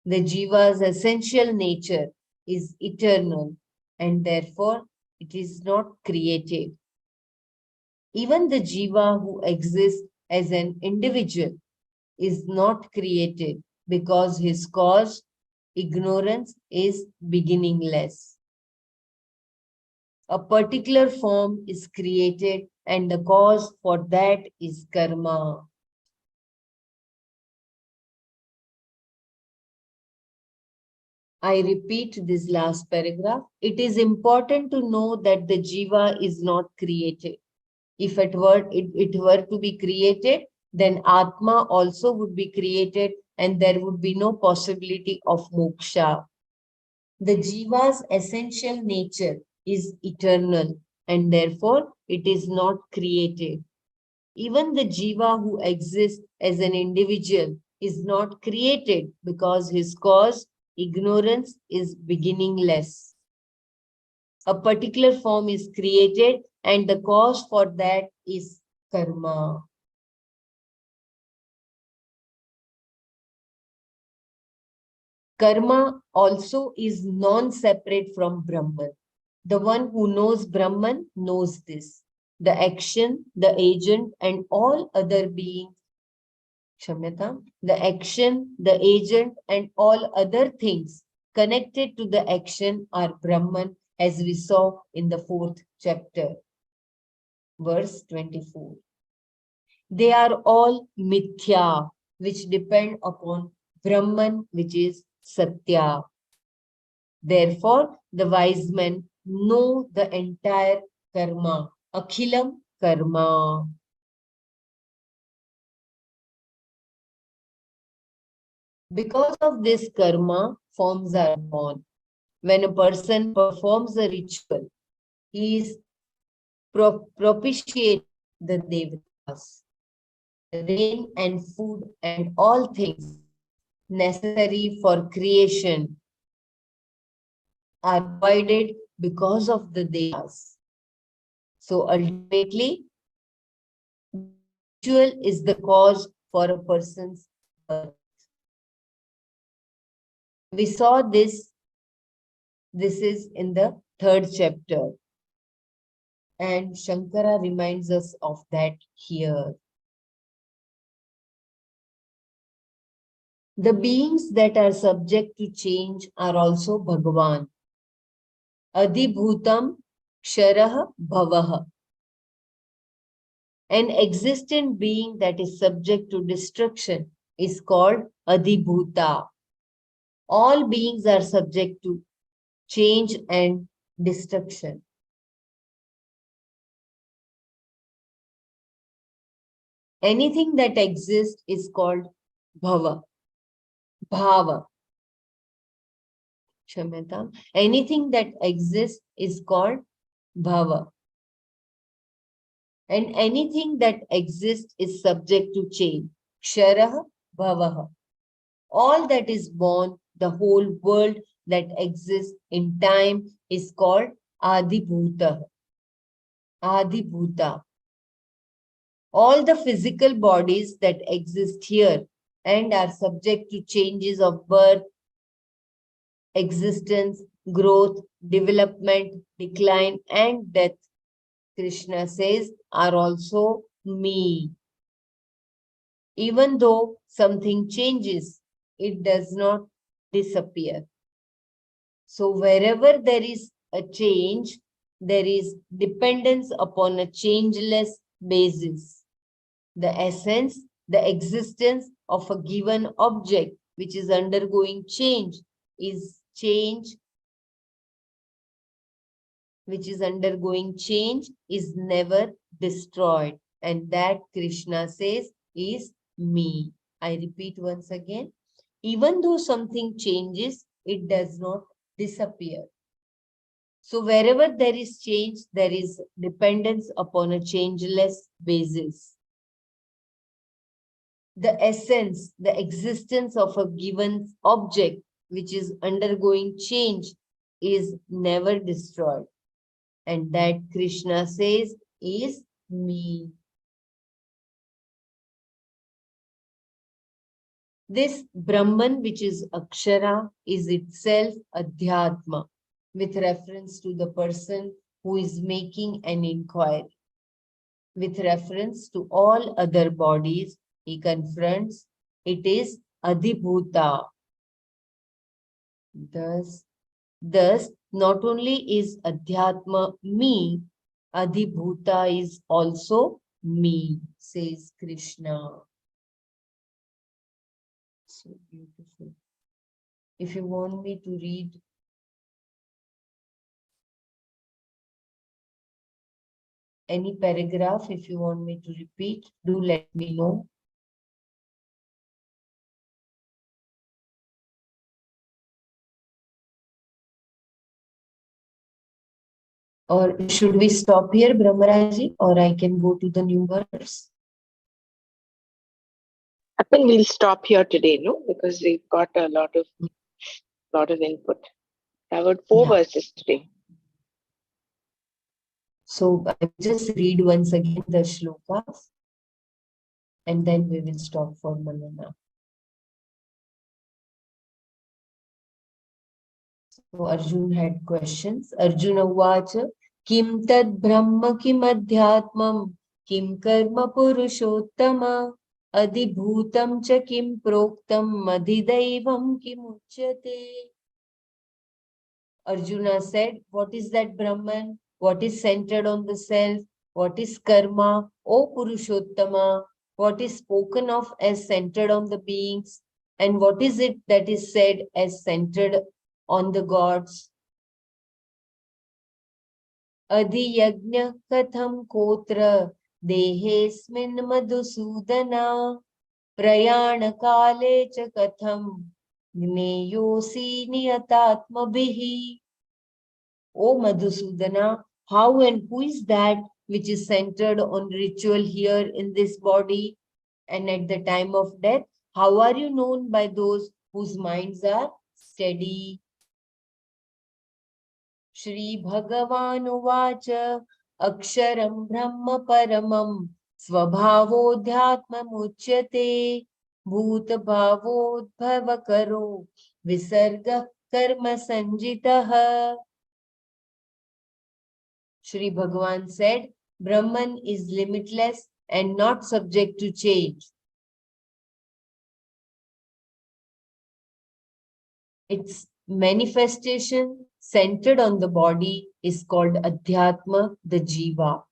The jiva's essential nature is eternal and therefore it is not created. Even the jiva who exists as an individual is not created because his cause, ignorance, is beginningless. A particular form is created and the cause for that is karma. I repeat this last paragraph. It is important to know that the jiva is not created. If it were to be created, then Atma also would be created and there would be no possibility of moksha. The jiva's essential nature is eternal and therefore it is not created. Even the jiva who exists as an individual is not created because his cause, ignorance, is beginningless. A particular form is created and the cause for that is karma. Karma also is non-separate from Brahman. The one who knows Brahman knows this. The action, the agent, and all other beings, Kshamyata, the action, the agent, and all other things connected to the action are Brahman, as we saw in the 4th chapter, verse 24. They are all mithya, which depend upon Brahman, which is Satya. Therefore, the wise men know the entire karma, akhilam karma. Because of this karma, forms are born. When a person performs a ritual, he is propitiating the devatas. Rain and food and all things necessary for creation are provided because of the devas. So ultimately, the ritual is the cause for a person's birth. We saw this. This is in the 3rd chapter. And Shankara reminds us of that here. The beings that are subject to change are also Bhagavan. Adhibhutam Ksharah Bhavah. An existent being that is subject to destruction is called Adhibhuta. All beings are subject to change and destruction. Anything that exists is called Bhava. Bhava. Kshamyata. Anything that exists is called Bhava. And anything that exists is subject to change. Ksharah Bhavaha. All that is born, the whole world that exists in time is called Adibhuta. Adibhuta. All the physical bodies that exist here and are subject to changes of birth, existence, growth, development, decline, and death, Krishna says, are also me. Even though something changes, it does not disappear. So wherever there is a change, there is dependence upon a changeless basis. The essence, the existence of a given object which is undergoing change is change, which is undergoing change is never destroyed. And that Krishna says is me. I repeat once again. Even though something changes, it does not disappear. So wherever there is change, there is dependence upon a changeless basis. The essence, the existence of a given object which is undergoing change is never destroyed. And that Krishna says is me. This Brahman, which is Akshara, is itself Adhyatma, with reference to the person who is making an inquiry. With reference to all other bodies, he confronts it is Adhibhuta. Thus, not only is Adhyatma me, Adhibhuta is also me, says Krishna. So beautiful. If you want me to read any paragraph, if you want me to repeat, do let me know. Or should we stop here, Brahmaraji, or I can go to the new verse? I think we'll stop here today, no? Because we've got a lot of input. I covered 4 verses today. So I will just read once again the shlokas and then we will stop for Manana. So Arjun had questions. Arjuna Vacha, Kim tad Brahma kim adhyatmam, kim karma purushottama, adhibhutam cha kim proktam, madhidaivam kim uchyate. Arjuna said, what is that Brahman? What is centered on the self? What is karma? O Purushottama, what is spoken of as centered on the beings? And what is it that is said as centered on the gods? Adi yajna katham kotra dehesmin madhusudana prayana kale cha katham gneyosi niyatatmabihi. O Madhusudana, how and who is that which is centered on ritual here in this body and at the time of death? How are you known by those whose minds are steady? Shri Bhagavan Uvacha Aksharam Brahma Paramam Svabhavodhyatmam Uchyate Bhuta Bhavodbhava Karo Visarga Karma Sanjitaha. Shri Bhagavan said, Brahman is limitless and not subject to change. Its manifestation centered on the body is called Adhyatma, the Jiva.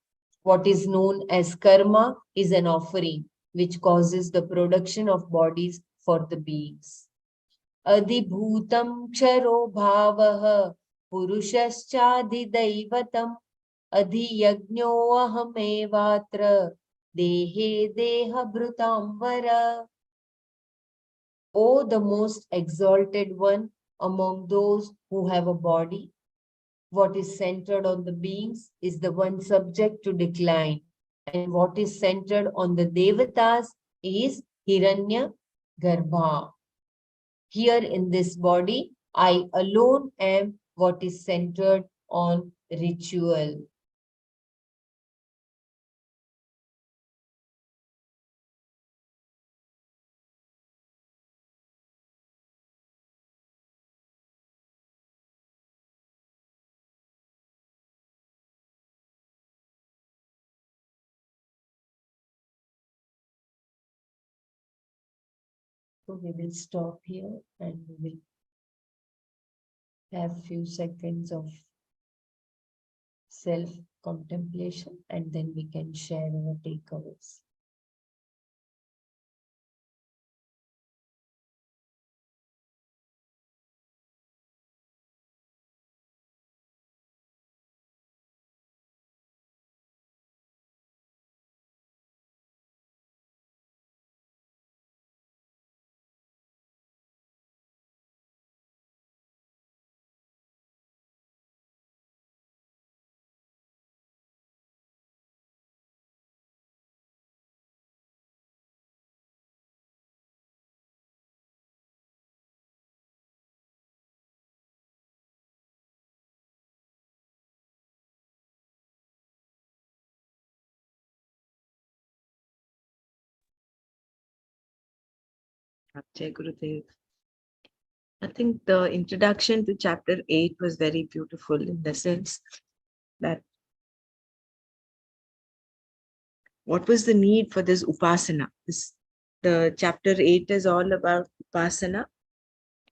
What is known as karma is an offering which causes the production of bodies for the beings. Adhibhutam ksharo bhavaha purushascha adhiyajño ahamevatra dehe deha bhrutambara. O the most exalted one among those who have a body, what is centered on the beings is the one subject to decline, and what is centered on the devatas is Hiranya Garbha. Here in this body, I alone am what is centered on ritual. So we will stop here and we will have few seconds of self-contemplation and then we can share our takeaways. Jai Gurudev. I think the introduction to chapter 8 was very beautiful in the sense that what was the need for this upasana? The chapter 8 is all about upasana,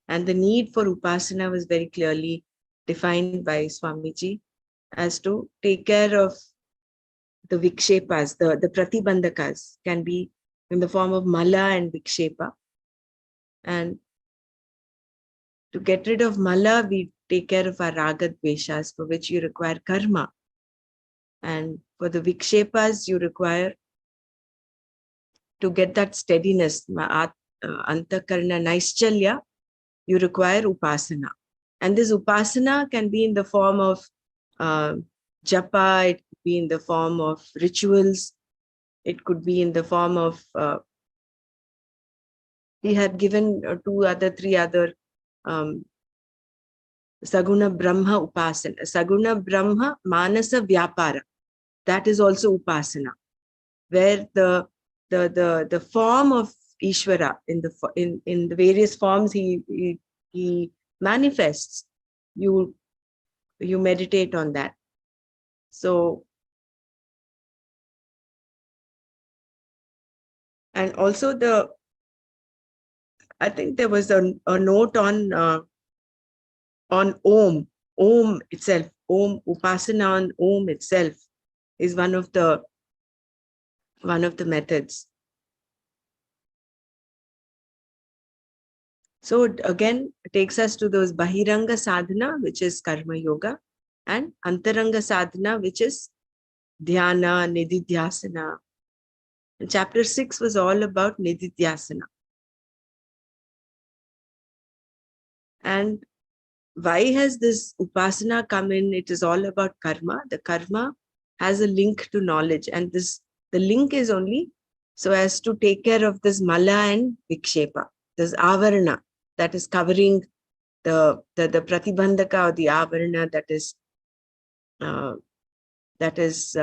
and the need for upasana was very clearly defined by Swamiji as to take care of the vikshepas, the pratibandhakas can be in the form of mala and vikshepa. And to get rid of mala, we take care of our raga dveshas, for which you require karma. And for the vikshepas, you require to get that steadiness, antakarna naischalya, you require upasana. And this upasana can be in the form of japa, it could be in the form of rituals, it could be in the form of, he had given three other Saguna Brahma Upasana. Saguna Brahma Manasa Vyapara. That is also Upasana, where the form of Ishvara in the various forms he manifests. You meditate on that. So, and also I think there was a note on Om. Om itself, Om Upasana on Om itself is one of the methods. So again, it takes us to those Bahiranga Sadhana, which is Karma Yoga, and Antaranga Sadhana, which is Dhyana, Nididhyasana. And chapter 6 was all about Nididhyasana. And why has this Upasana come in? It is all about karma. The karma has a link to knowledge, and the link is only so as to take care of this Mala and Vikshepa, this Avarana that is covering the pratibandhaka or the avarana that is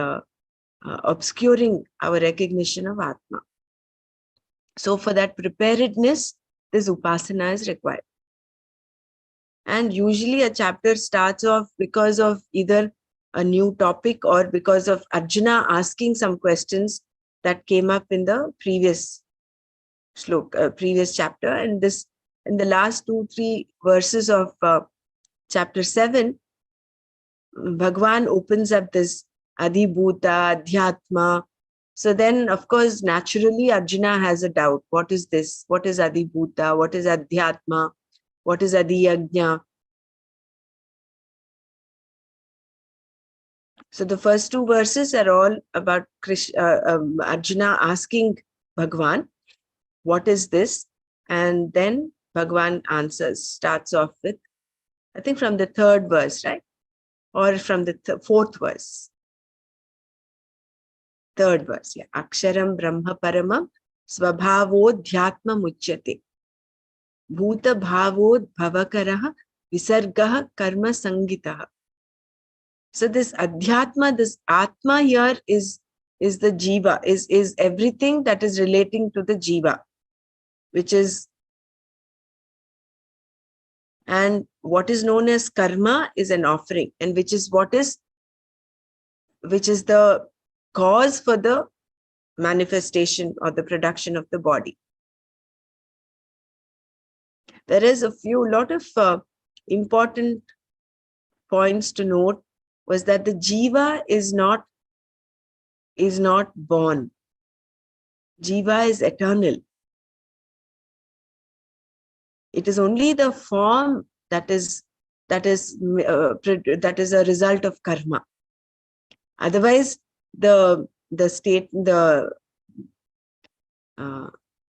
obscuring our recognition of Atma. So for that preparedness, this upasana is required. And usually a chapter starts off because of either a new topic or because of Arjuna asking some questions that came up in the previous previous chapter. And this, in the last 2-3 verses of chapter 7, Bhagwan opens up this Adhibhuta, Adhyatma. So then, of course, naturally, Arjuna has a doubt. What is this? What is Adhibhuta? What is Adhyatma? What is Adhiyajna? So the first 2 verses are all about Arjuna asking Bhagwan, what is this? And then Bhagwan answers, starts off with, I think from the 3rd verse, right? Or from the 4th verse. 3rd verse, yeah. Aksharam Brahma Paramam Svabhavodhyatma Muchyate. Bhuta Bhavod Bhavakaraha Visargaha Karma Sangitaha. So this Adhyatma, this Atma here is the Jiva, is everything that is relating to the Jiva, which is, and what is known as karma is an offering, and which is the cause for the manifestation or the production of the body. There is a lot of important points to note. Was that the Jiva is not born. Jiva is eternal. It is only the form that is a result of karma. Otherwise, the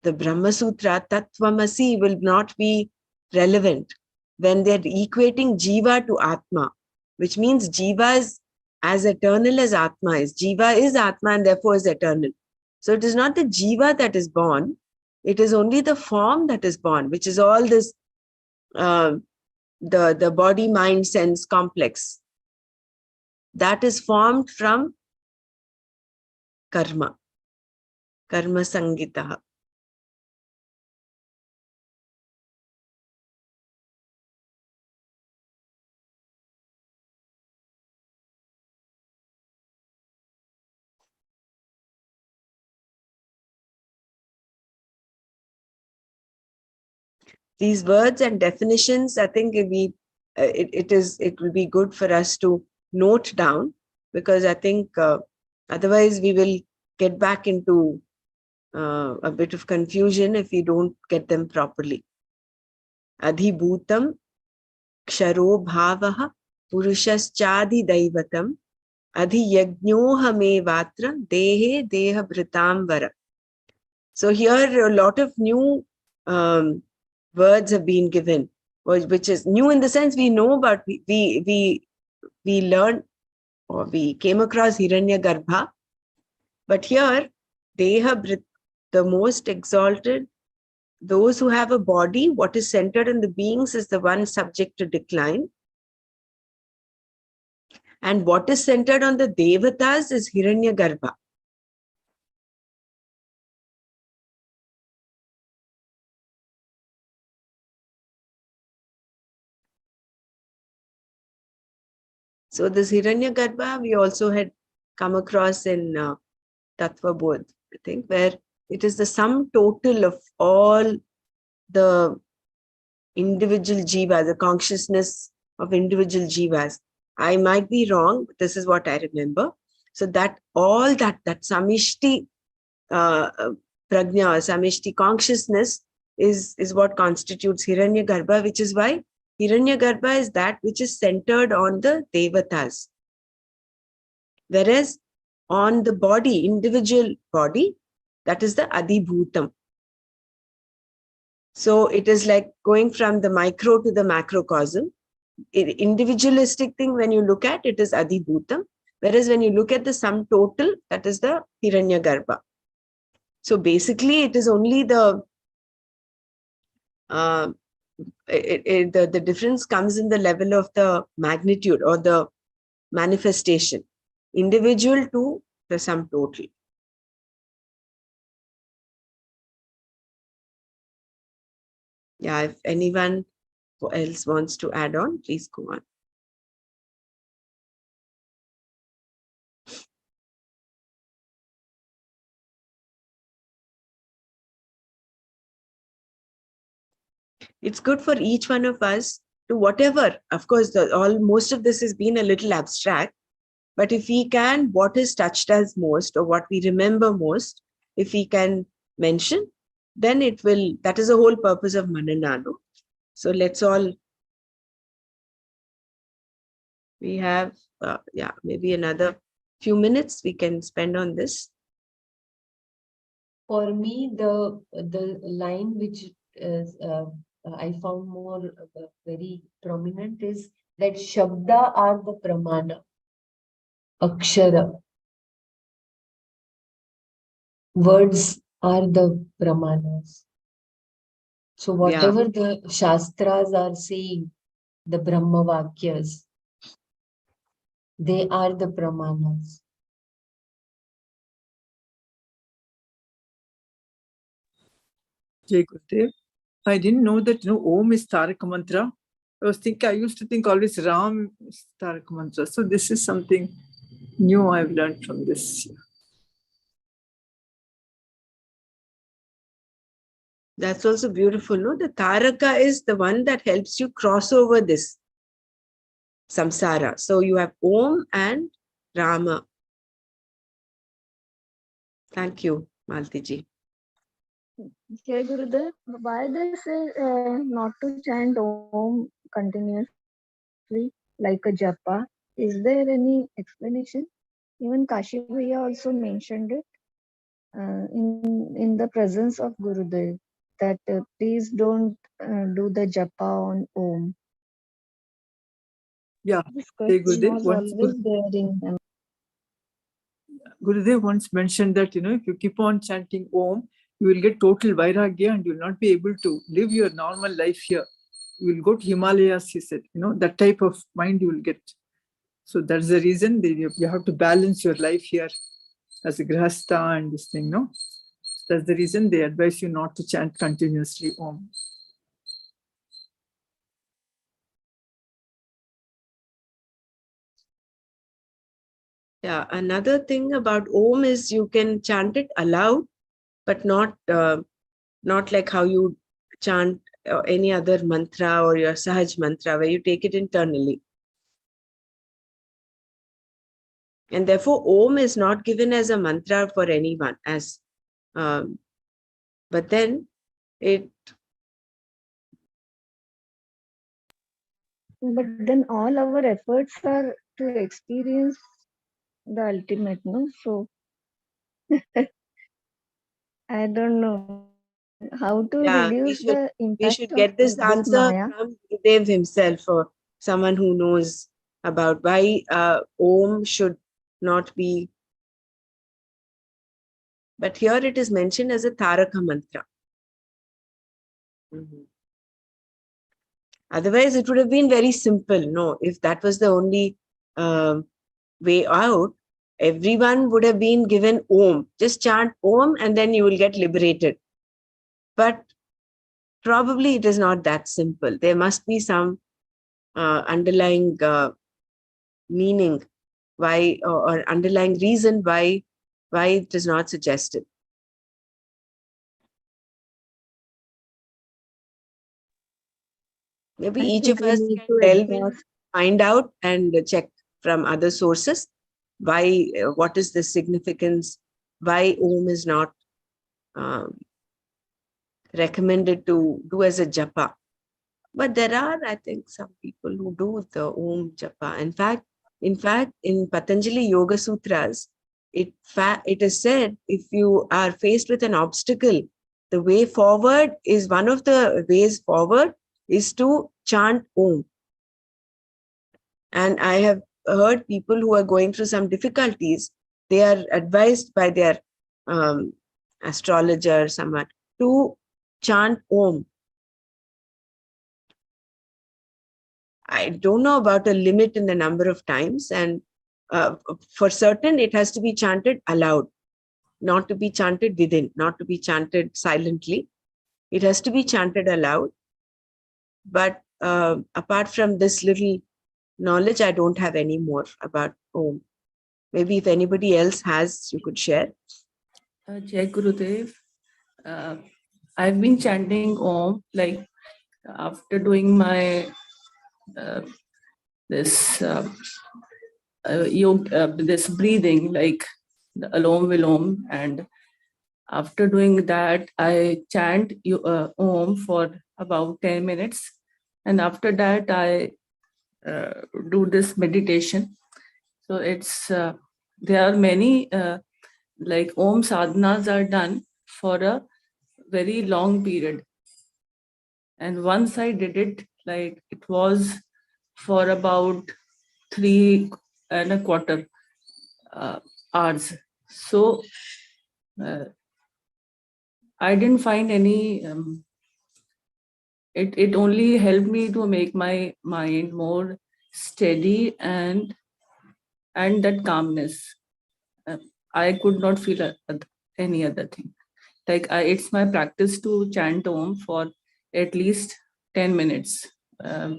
Brahma Sutra Tattvamasi will not be relevant when they're equating Jiva to Atma, which means Jiva is as eternal as Atma is. Jiva is Atma and therefore is eternal. So it is not the Jiva that is born, it is only the form that is born, which is all this, the body, mind, sense complex. That is formed from karma, karma sangitaha. these words and definitions, I think it will be good for us to note down, because I think otherwise we will get back into a bit of confusion if we don't get them properly. Adhibhutam ksharo bhavaha purushaschadi daivatam adhiyajnohamevatra dehe deha bhritamvara. So here a lot of new words have been given, which is new in the sense we know, but we learned or we came across Hiranyagarbha. But here, Deha, the most exalted, those who have a body, what is centered in the beings is the one subject to decline. And what is centered on the Devatas is Hiranyagarbha. So this Hiranyagarbha we also had come across in Tattva Bodh, I think, where it is the sum total of all the individual jivas, the consciousness of individual jivas. I might be wrong, but this is what I remember. So that all that samishti prajna, samishti consciousness is what constitutes Hiranyagarbha, which is why Hiranyagarbha is that which is centered on the Devatas. Whereas on the body, individual body, that is the Adhibhutam. So it is like going from the micro to the macrocosm. Individualistic thing, when you look at it, is Adhibhutam. Whereas when you look at the sum total, that is the Hiranyagarbha. So basically, it is only the difference comes in the level of the magnitude or the manifestation, individual to the sum total. Yeah, if anyone else wants to add on, please go on. It's good for each one of us to whatever, of course, most of this has been a little abstract, but if we can, what has touched us most or what we remember most, if we can mention, then it will, that is the whole purpose of Manana. No? So let's all, we have, maybe another few minutes we can spend on this. For me, the line which is, I found more very prominent is that Shabda are the Pramana, Akshara. Words are the Pramanas. So whatever the Shastras are saying, the Brahma Vakyas, they are the Pramanas. Jai Gurudev. I didn't know that Om is Taraka Mantra. I used to think always Ram is Taraka Mantra. So this is something new I've learned from this. That's also beautiful. No? The Taraka is the one that helps you cross over this samsara. So you have Om and Rama. Thank you, Maltiji. Okay, Gurudev, why they say not to chant Om continuously like a japa? Is there any explanation? Even Kashi Bhaiya also mentioned it in the presence of Gurudev that please don't do the japa on Om. Yeah, This Jai question Gurudev. was always there in them. Gurudev once mentioned that, if you keep on chanting Om, you will get total Vairagya and you will not be able to live your normal life here. You will go to Himalayas, he said. That type of mind you will get. So that's the reason you have to balance your life here as a grihastha and this thing, no? That's the reason they advise you not to chant continuously Om. Yeah, another thing about Om is you can chant it aloud, but not like how you chant or any other mantra or your Sahaj mantra where you take it internally. And therefore, Om is not given as a mantra for anyone, but then it. But then all our efforts are to experience the ultimate, no? So I don't know how to reduce Yeah, the impact we of should get this this answer Maya. from Gurudev himself, or someone who knows about why Om should not be. But here it is mentioned as a Taraka mantra. Mhm. Otherwise, it would have been very simple. No, if that was the only way out, everyone would have been given Om. Just chant Om and then you will get liberated. But probably it is not that simple. There must be some underlying meaning why, or underlying reason why it is not suggested. Maybe I each of think we us need can to delve in, exhaust. find out, and check from other sources why, what is the significance, why Om is not um, recommended to do as a japa. But there are, I think, some people who do the Om japa. In fact, in Patanjali Yoga Sutras, it is said if you are faced with an obstacle, the way forward is, one of the ways forward is to chant Om. And I have heard people who are going through some difficulties, they are advised by their astrologer, someone, to chant Om. I don't know about a limit in the number of times, and for certain, it has to be chanted aloud, not to be chanted within, not to be chanted silently. It has to be chanted aloud. But apart from this little knowledge, I don't have any more about Om. Maybe if anybody else has, you could share. Jai Gurudev. Uh, I've been chanting Om like after doing my uh, this yoga, this breathing, like the Alom Vilom, and after doing that, I chant Om for about 10 minutes, and after that, I do this meditation. So it's there are many like Om sadhanas are done for a very long period. And once I did it, like it was for about 3.25 hours. So I didn't find any, it only helped me to make my mind more steady and that calmness. I could not feel any other thing. Like it's my practice to chant Om for at least 10 minutes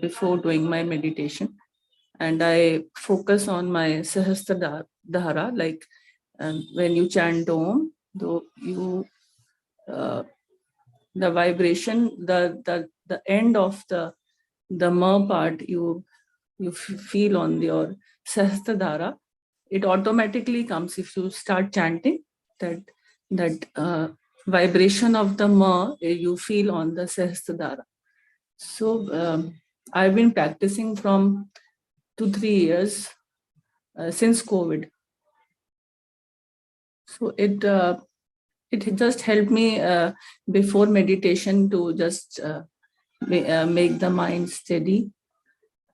before doing my meditation. And I focus on my Sahasradhara, like when you chant Om, though you, the vibration, the end of the Ma part, you feel on your Sahasradhara, it automatically comes if you start chanting that vibration of the Ma you feel on the Sahasradhara. So I've been practicing from 2-3 years since COVID. So it just helped me before meditation to just make the mind steady.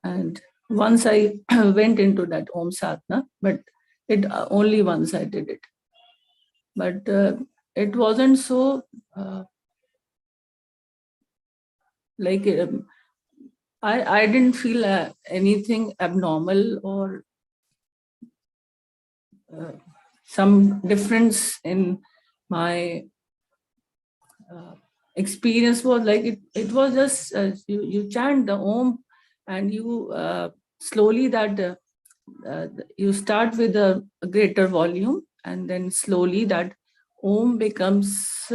And once I went into that Om Sadhana, but it only once I did it. But it wasn't so like I didn't feel anything abnormal or some difference in my experience. Was like it was just you chant the Om and you slowly that you start with a greater volume and then slowly that Om becomes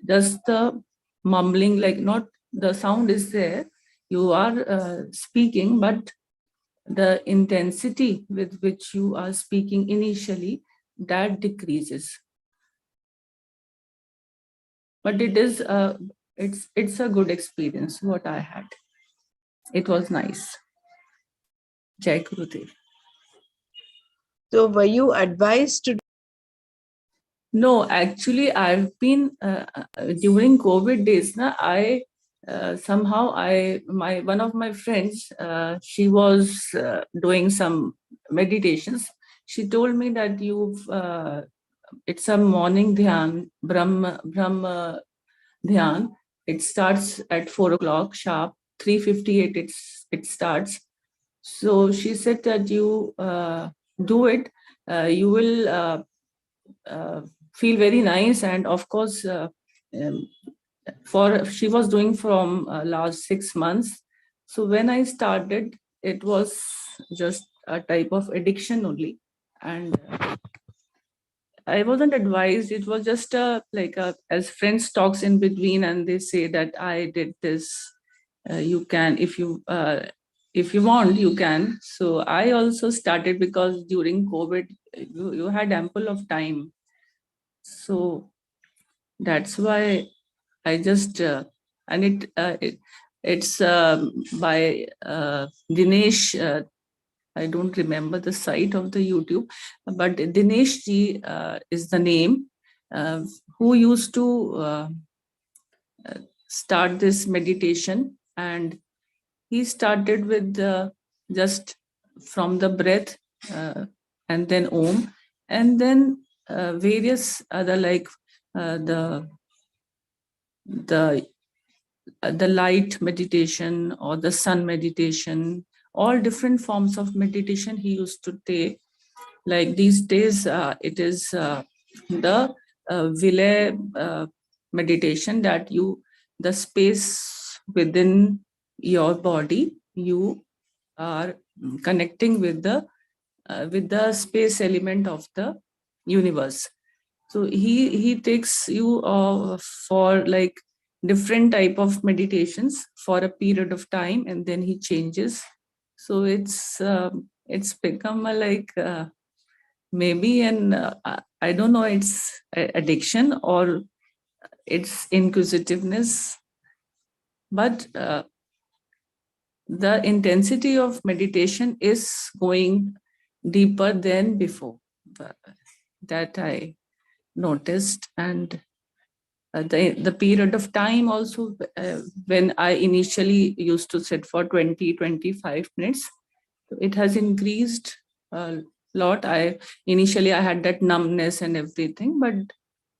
just the mumbling, like not the sound is there, you are speaking, but the intensity with which you are speaking initially, that decreases. But it is it's a good experience what I had. It was nice. Jai Gurudev. So were you advised to? No, actually, I've been during COVID days. I somehow one of my friends, she was doing some meditations. She told me that it's a morning dhyan, Brahma dhyan. It starts at 4 o'clock sharp, 3:58. It starts. So she said that you do it. You will. Feel very nice, and of course for she was doing from last 6 months. So when I started, it was just a type of addiction only, and I wasn't advised. It was just as friends talks in between, and they say that I did this. You can, if you want, you can. So I also started because during COVID, you had ample of time. So that's why I just and it's by Dinesh. I don't remember the site of the YouTube, but Dinesh ji is the name, who used to start this meditation, and he started with just from the breath, and then Om, and then various other like the the light meditation or the sun meditation, all different forms of meditation he used to take. Like these days, it is the Vilay meditation, that the space within your body, you are connecting with the space element of the universe. So he takes you for like different type of meditations for a period of time, and then he changes. So it's become a like maybe an I don't know, it's addiction or it's inquisitiveness, but the intensity of meditation is going deeper than before. That I noticed. And the period of time also, when I initially used to sit for 20-25 minutes, it has increased a lot. Initially I had that numbness and everything, but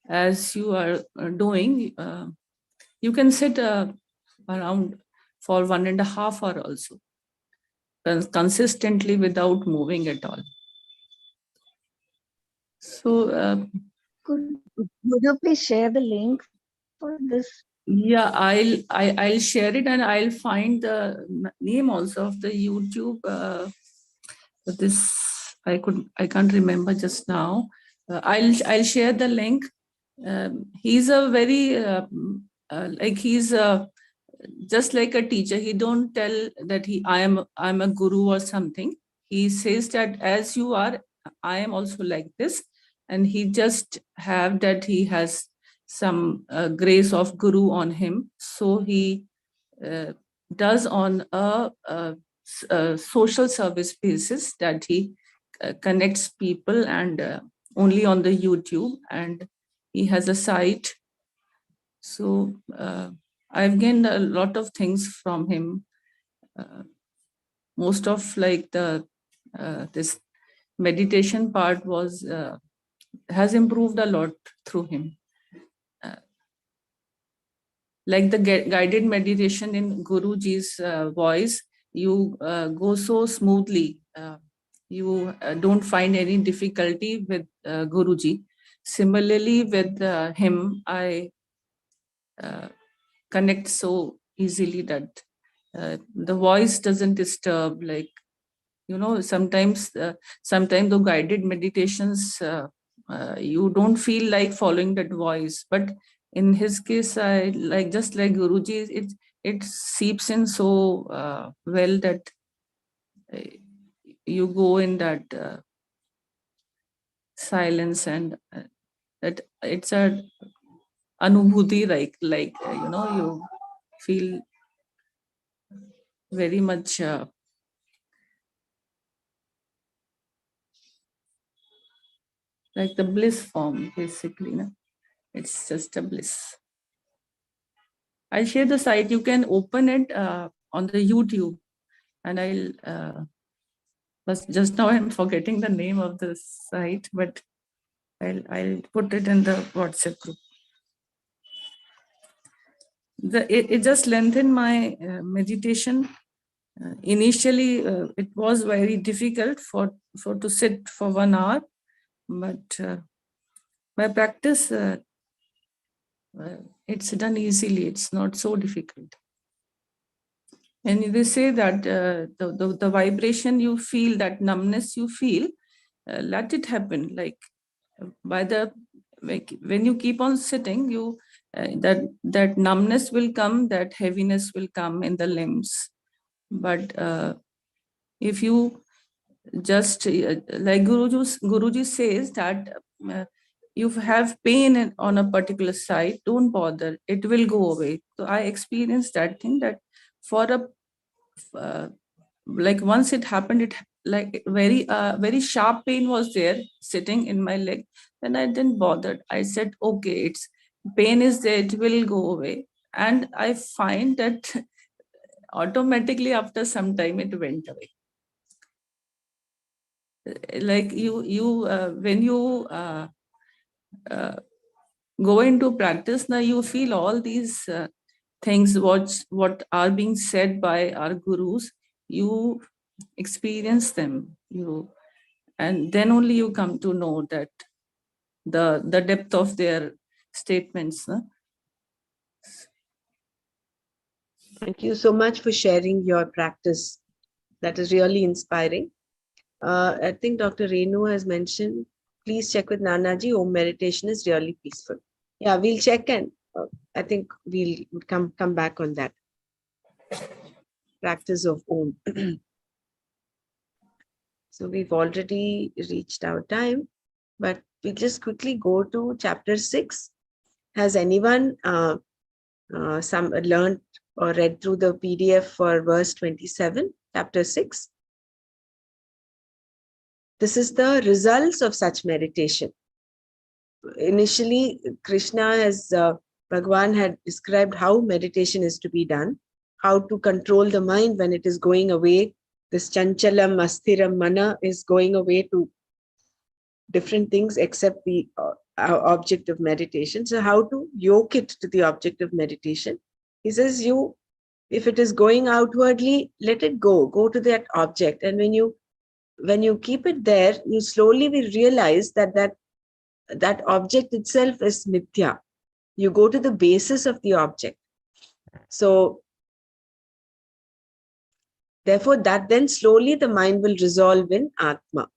as you are doing, you can sit around for 1.5 hours also, consistently without moving at all. So Would you please share the link for this? yeah, I'll share it, and I'll find the name also of the YouTube. This I can't remember just now. I'll share the link. He's a very like he's just like a teacher. He don't tell that I'm a guru or something. He says that as you are, I am also like this, and he just have that he has some grace of guru on him. So he does on a social service basis, that he connects people, and only on the YouTube, and he has a site. So I've gained a lot of things from him. Most of like the this meditation part has improved a lot through him. Like the guided meditation in Guruji's voice, you go so smoothly. You don't find any difficulty with Guruji. Similarly, with him, I connect so easily that the voice doesn't disturb. Like, sometimes the guided meditations, you don't feel like following that voice, but in his case, I like, just like Guruji, it seeps in so well that you go in that silence, and that it's a anubhuti, like you feel very much like the bliss form, basically. No? It's just a bliss. I'll share the site. You can open it on the YouTube, and I'll. But just now I'm forgetting the name of the site, but I'll put it in the WhatsApp group. It just lengthened my meditation. Initially, it was very difficult for to sit for 1 hour, but by practice, it's done easily. It's not so difficult. And they say that the vibration you feel, that numbness you feel, let it happen. Like when you keep on sitting, you that numbness will come, that heaviness will come in the limbs. But if you just like Guruji says that you have pain on a particular side, don't bother, it will go away. So I experienced that thing, that for a like once it happened, it like very sharp pain was there sitting in my leg. Then I didn't bother. I said, okay, it's pain is there, it will go away. And I find that automatically after some time it went away. Like when you go into practice, now you feel all these things what are being said by our gurus, you experience them, and then only you come to know that the depth of their statements. No? Thank you so much for sharing your practice. That is really inspiring. I think Dr. Renu has mentioned, please check with Nanaji. Om meditation is really peaceful. Yeah, we'll check, and I think we'll come back on that. Practice of Om. So we've already reached our time, but we just quickly go to chapter 6. Has anyone learned or read through the PDF for verse 27, chapter 6? This is the results of such meditation. Initially, Krishna Bhagavan had described how meditation is to be done, how to control the mind when it is going away. This chanchalam, asthiram, mana is going away to different things except the object of meditation. So how to yoke it to the object of meditation? He says, if it is going outwardly, let it go to that object. And when you keep it there, you slowly will realize that object itself is mithya. You go to the basis of the object. So therefore, that then slowly the mind will resolve in Atma.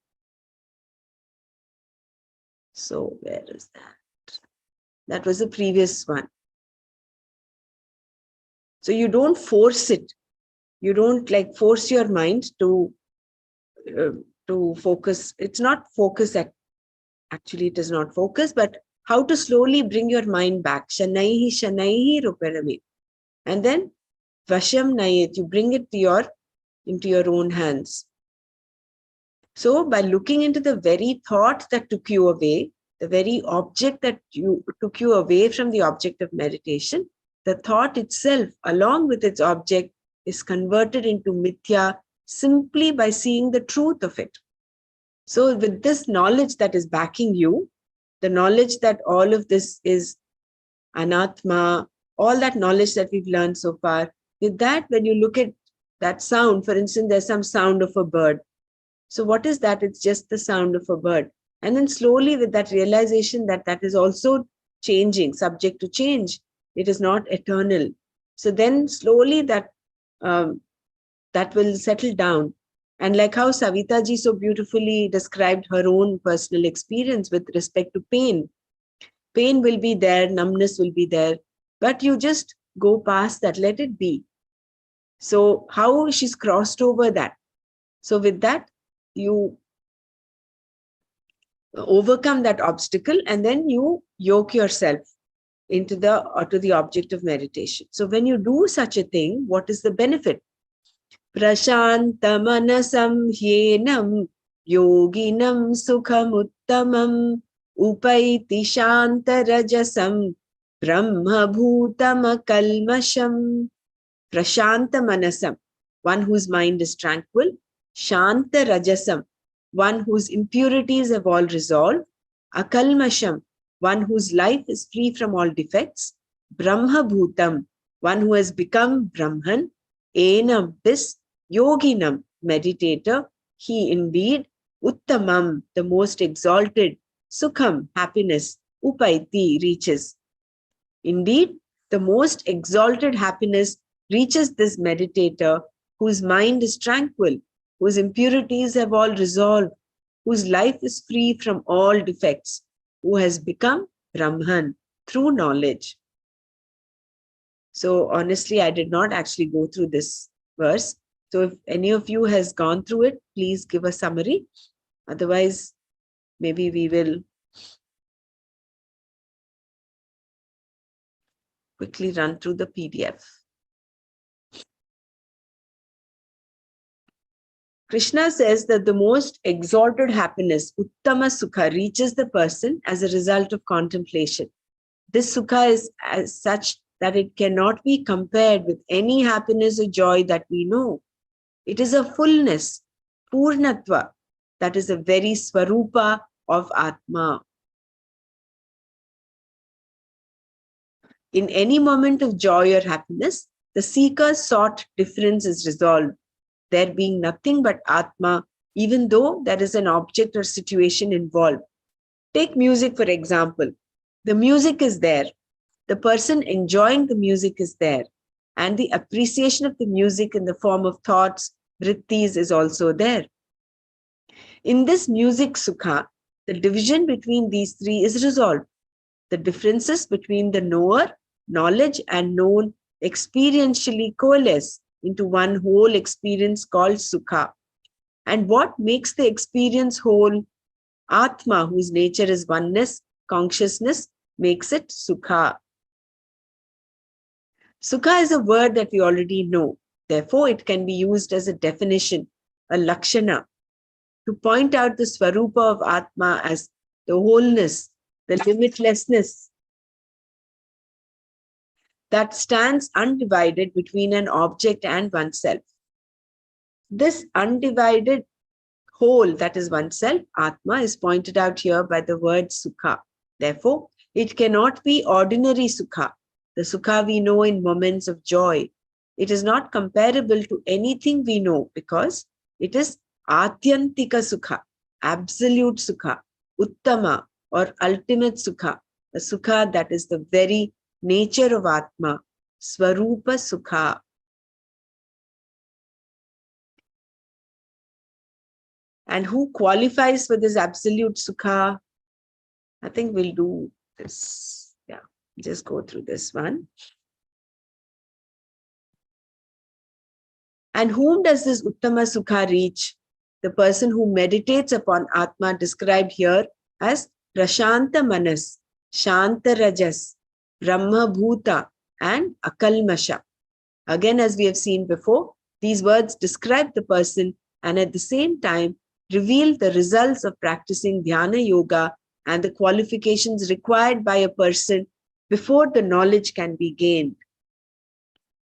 So where is that? That was the previous one. So you don't force it. You don't like force your mind to focus. It's not focus. Actually, it is not focus, but how to slowly bring your mind back. Shanaihi, shanaihi, ruparami. And then vasham nayet. You bring it into your own hands. So by looking into the very thought that took you away, the very object that took you away from the object of meditation, the thought itself, along with its object, is converted into mithya simply by seeing the truth of it. So with this knowledge that is backing you, the knowledge that all of this is anatma, all that knowledge that we've learned so far, with that, when you look at that sound, for instance, there's some sound of a bird. So what is that? It's just the sound of a bird. And then slowly with that realization that is also changing, subject to change. It is not eternal. So then slowly that will settle down. And like how Savita ji so beautifully described her own personal experience with respect to pain. Pain will be there, numbness will be there, but you just go past that. Let it be. So how she's crossed over that. So with that, you overcome that obstacle and then you yoke yourself into to the object of meditation. So when you do such a thing, what is the benefit? Prashantamanasam hyenam yoginam sukhamuttamam upaiti shantarajasam brahmabhutamakalmasham. Prashanta manasam, one whose mind is tranquil. Shanta rajasam, one whose impurities have all resolved. Akalmasham, one whose life is free from all defects. Brahma bhutam, one who has become Brahman. Enam, this yoginam, meditator, he indeed, uttamam, the most exalted, sukham, happiness, upaiti, reaches. Indeed, the most exalted happiness reaches this meditator whose mind is tranquil, whose impurities have all resolved, whose life is free from all defects, who has become Brahman through knowledge. So honestly, I did not actually go through this verse. So if any of you has gone through it, please give a summary. Otherwise, maybe we will quickly run through the PDF. Krishna says that the most exalted happiness, Uttama Sukha, reaches the person as a result of contemplation. This Sukha is as such that it cannot be compared with any happiness or joy that we know. It is a fullness, Purnatva, that is the very Swarupa of Atma. In any moment of joy or happiness, the seeker's sought difference is resolved, there being nothing but Atma, even though there is an object or situation involved. Take music, for example. The music is there. The person enjoying the music is there. And the appreciation of the music in the form of thoughts, vrittis is also there. In this music sukha, the division between these three is resolved. The differences between the knower, knowledge, and known experientially coalesce into one whole experience called sukha. And what makes the experience whole? Atma, whose nature is oneness, consciousness, makes it sukha. Sukha is a word that we already know. Therefore, it can be used as a definition, a lakshana, to point out the swarupa of Atma as the wholeness, the limitlessness that stands undivided between an object and oneself. This undivided whole, that is oneself, Atma, is pointed out here by the word Sukha. Therefore, it cannot be ordinary Sukha, the Sukha we know in moments of joy. It is not comparable to anything we know because it is Atyantika Sukha, absolute Sukha, Uttama or ultimate Sukha, a Sukha that is the very nature of Atma, Swarupa Sukha. And who qualifies for this absolute Sukha? I think we'll do this. Yeah, just go through this one. And whom does this Uttama Sukha reach? The person who meditates upon Atma, described here as Prashanta Manas, Shanta Rajas, Brahma Bhuta, and Akalmasha. Again, as we have seen before, these words describe the person and at the same time reveal the results of practicing Dhyana Yoga and the qualifications required by a person before the knowledge can be gained.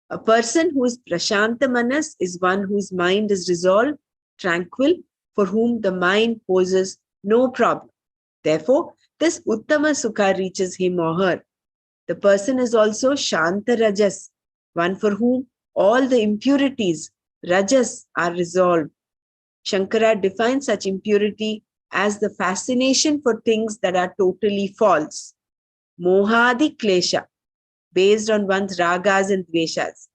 A person who is Prashanta Manas is one whose mind is resolved, tranquil, for whom the mind poses no problem. Therefore, this Uttama Sukha reaches him or her. The person is also Shanta Rajas, one for whom all the impurities, Rajas, are resolved. Shankara defines such impurity as the fascination for things that are totally false. Mohadi Klesha, based on one's ragas and dveshas.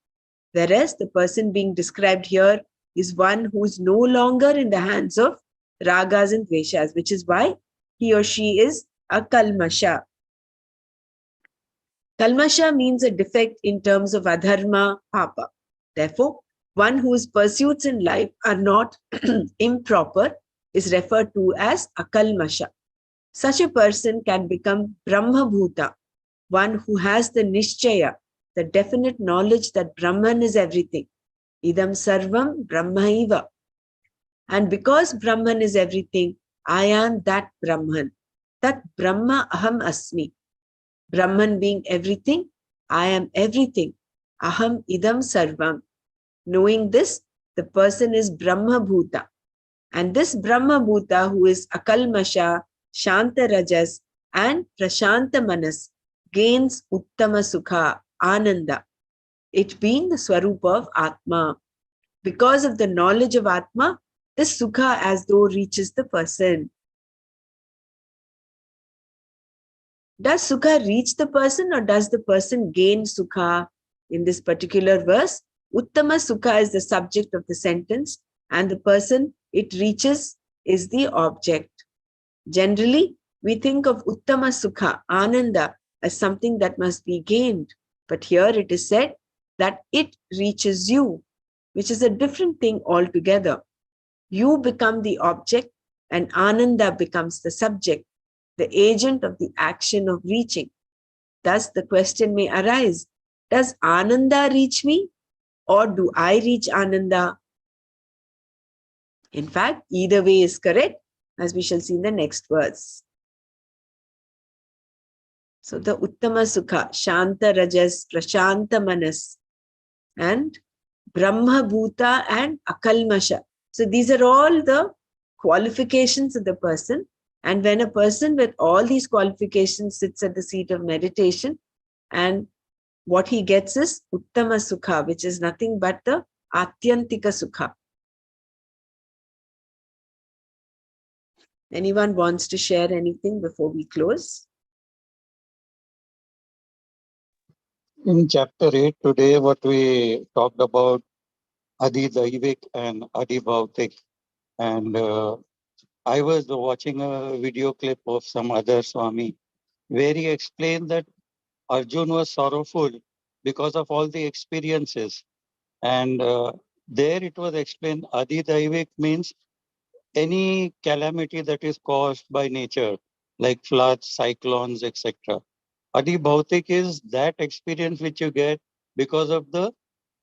Whereas the person being described here is one who is no longer in the hands of ragas and dveshas, which is why he or she is a kalmasha. Kalmasha means a defect in terms of adharma, papa. Therefore, one whose pursuits in life are not improper is referred to as akalmasha. Such a person can become Brahma Bhuta, one who has the Nishchaya, the definite knowledge that Brahman is everything. Idam sarvam Brahmaiva. And because Brahman is everything, I am that Brahman. That Brahma Aham Asmi. Brahman being everything, I am everything. Aham idam sarvam. Knowing this, the person is Brahma Bhuta. And this Brahma Bhuta, who is Akalmasha, Shanta Rajas, and Prashanta Manas, gains Uttama Sukha, Ananda, it being the Swarupa of Atma. Because of the knowledge of Atma, this Sukha as though reaches the person. Does Sukha reach the person or does the person gain Sukha? In this particular verse, Uttama Sukha is the subject of the sentence and the person it reaches is the object. Generally, we think of Uttama Sukha, Ananda, as something that must be gained. But here it is said that it reaches you, which is a different thing altogether. You become the object and Ananda becomes the subject, the agent of the action of reaching. Thus, the question may arise, does Ananda reach me or do I reach Ananda? In fact, either way is correct, as we shall see in the next verse. So the Uttama Sukha, Shanta Rajas, Prashanta Manas, and Brahma Bhuta and Akalmasha. So these are all the qualifications of the person. And when a person with all these qualifications sits at the seat of meditation, and what he gets is Uttama Sukha, which is nothing but the Atyantika Sukha. Anyone wants to share anything before we close? In chapter 8 today, what we talked about Adi Daivik and Adi Bhautik. And I was watching a video clip of some other Swami where he explained that Arjun was sorrowful because of all the experiences. And there it was explained Adi Daivik means any calamity that is caused by nature, like floods, cyclones, etc. Adi Bhautik is that experience which you get because of the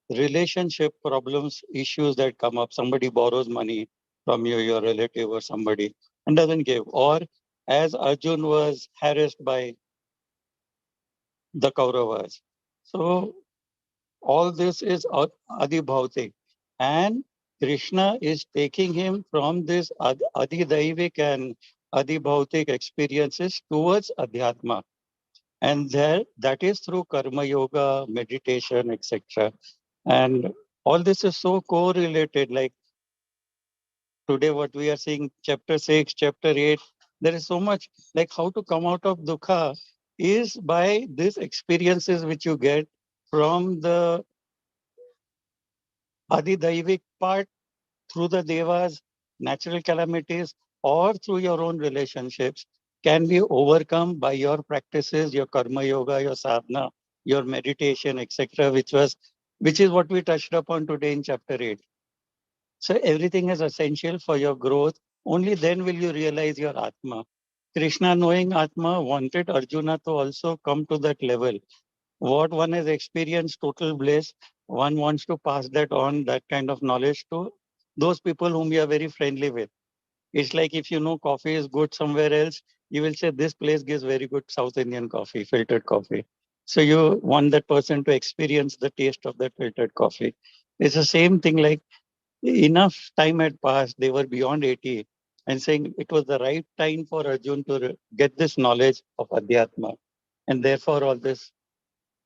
relationship problems, issues that come up. Somebody borrows money from you, your relative or somebody, and doesn't give. Or as Arjun was harassed by the Kauravas. So all this is Adi Bhautik. And Krishna is taking him from this Adi Daivik and Adi Bhautik experiences towards Adhyatma. And there, that is through Karma Yoga, meditation, etc. And all this is so correlated. Like today, what we are seeing, chapter 6, chapter 8, there is so much like how to come out of dukkha is by these experiences which you get from the Adidaivik part through the devas, natural calamities, or through your own relationships can be overcome by your practices, your karma yoga, your sadhana, your meditation, etc., which is what we touched upon today in chapter 8. So everything is essential for your growth. Only then will you realize your Atma. Krishna, knowing Atma, wanted Arjuna to also come to that level. What one has experienced total bliss, one wants to pass that on, that kind of knowledge to those people whom we are very friendly with. It's like if you know coffee is good somewhere else, you will say this place gives very good South Indian coffee, filtered coffee. So you want that person to experience the taste of that filtered coffee. It's the same thing like enough time had passed, they were beyond 80, and saying it was the right time for Arjun to get this knowledge of Adhyatma. And therefore, all this,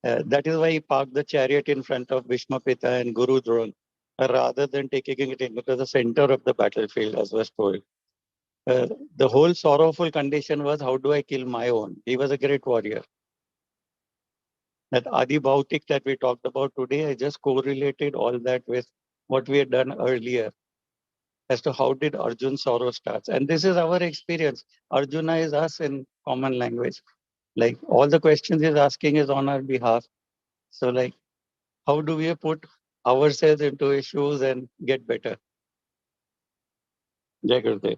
that is why he parked the chariot in front of Bhishmapita and Guru Drona, rather than taking it into the center of the battlefield, as was told. The whole sorrowful condition was, how do I kill my own? He was a great warrior. That Adi Bhautik that we talked about today, I just correlated all that with what we had done earlier as to how did Arjun's sorrow starts. And this is our experience. Arjuna is us in common language. Like all the questions he's asking is on our behalf. So like, how do we put ourselves into his shoes and get better? Jai Gurudev.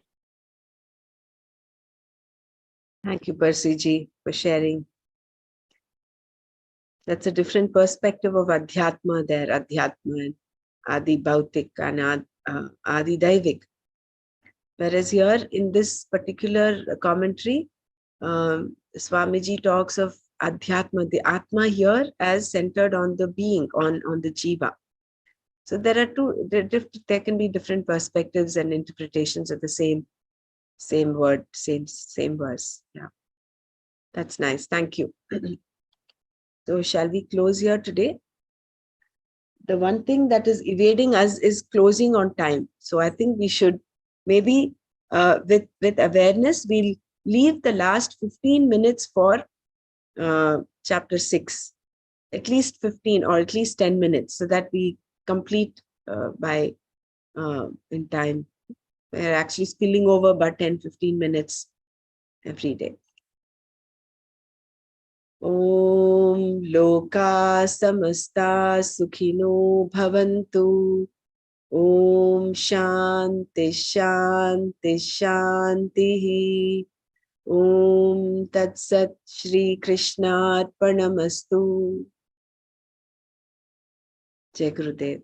Thank you, Persiji, for sharing. That's a different perspective of Adhyatma there, Adhyatma and Adi Bhautik and Adi Daivik. Whereas here in this particular commentary, Swamiji talks of Adhyatma, the Atma here as centered on the being, on the Jiva. So there are there can be different perspectives and interpretations of the same word, same verse. Yeah, that's nice. Thank you. So shall we close here today? The one thing that is evading us is closing on time. So I think we should maybe with awareness, we'll leave the last 15 minutes for chapter 6, at least 15 or at least 10 minutes, so that we complete by in time. We're actually spilling over about 10-15 minutes every day. Om Loka Samasta Sukhino Bhavantu. Om Shanti Shanti Shanti. Om Tat Sat Shri Krishna Arpanamastu. Jai Gurudev.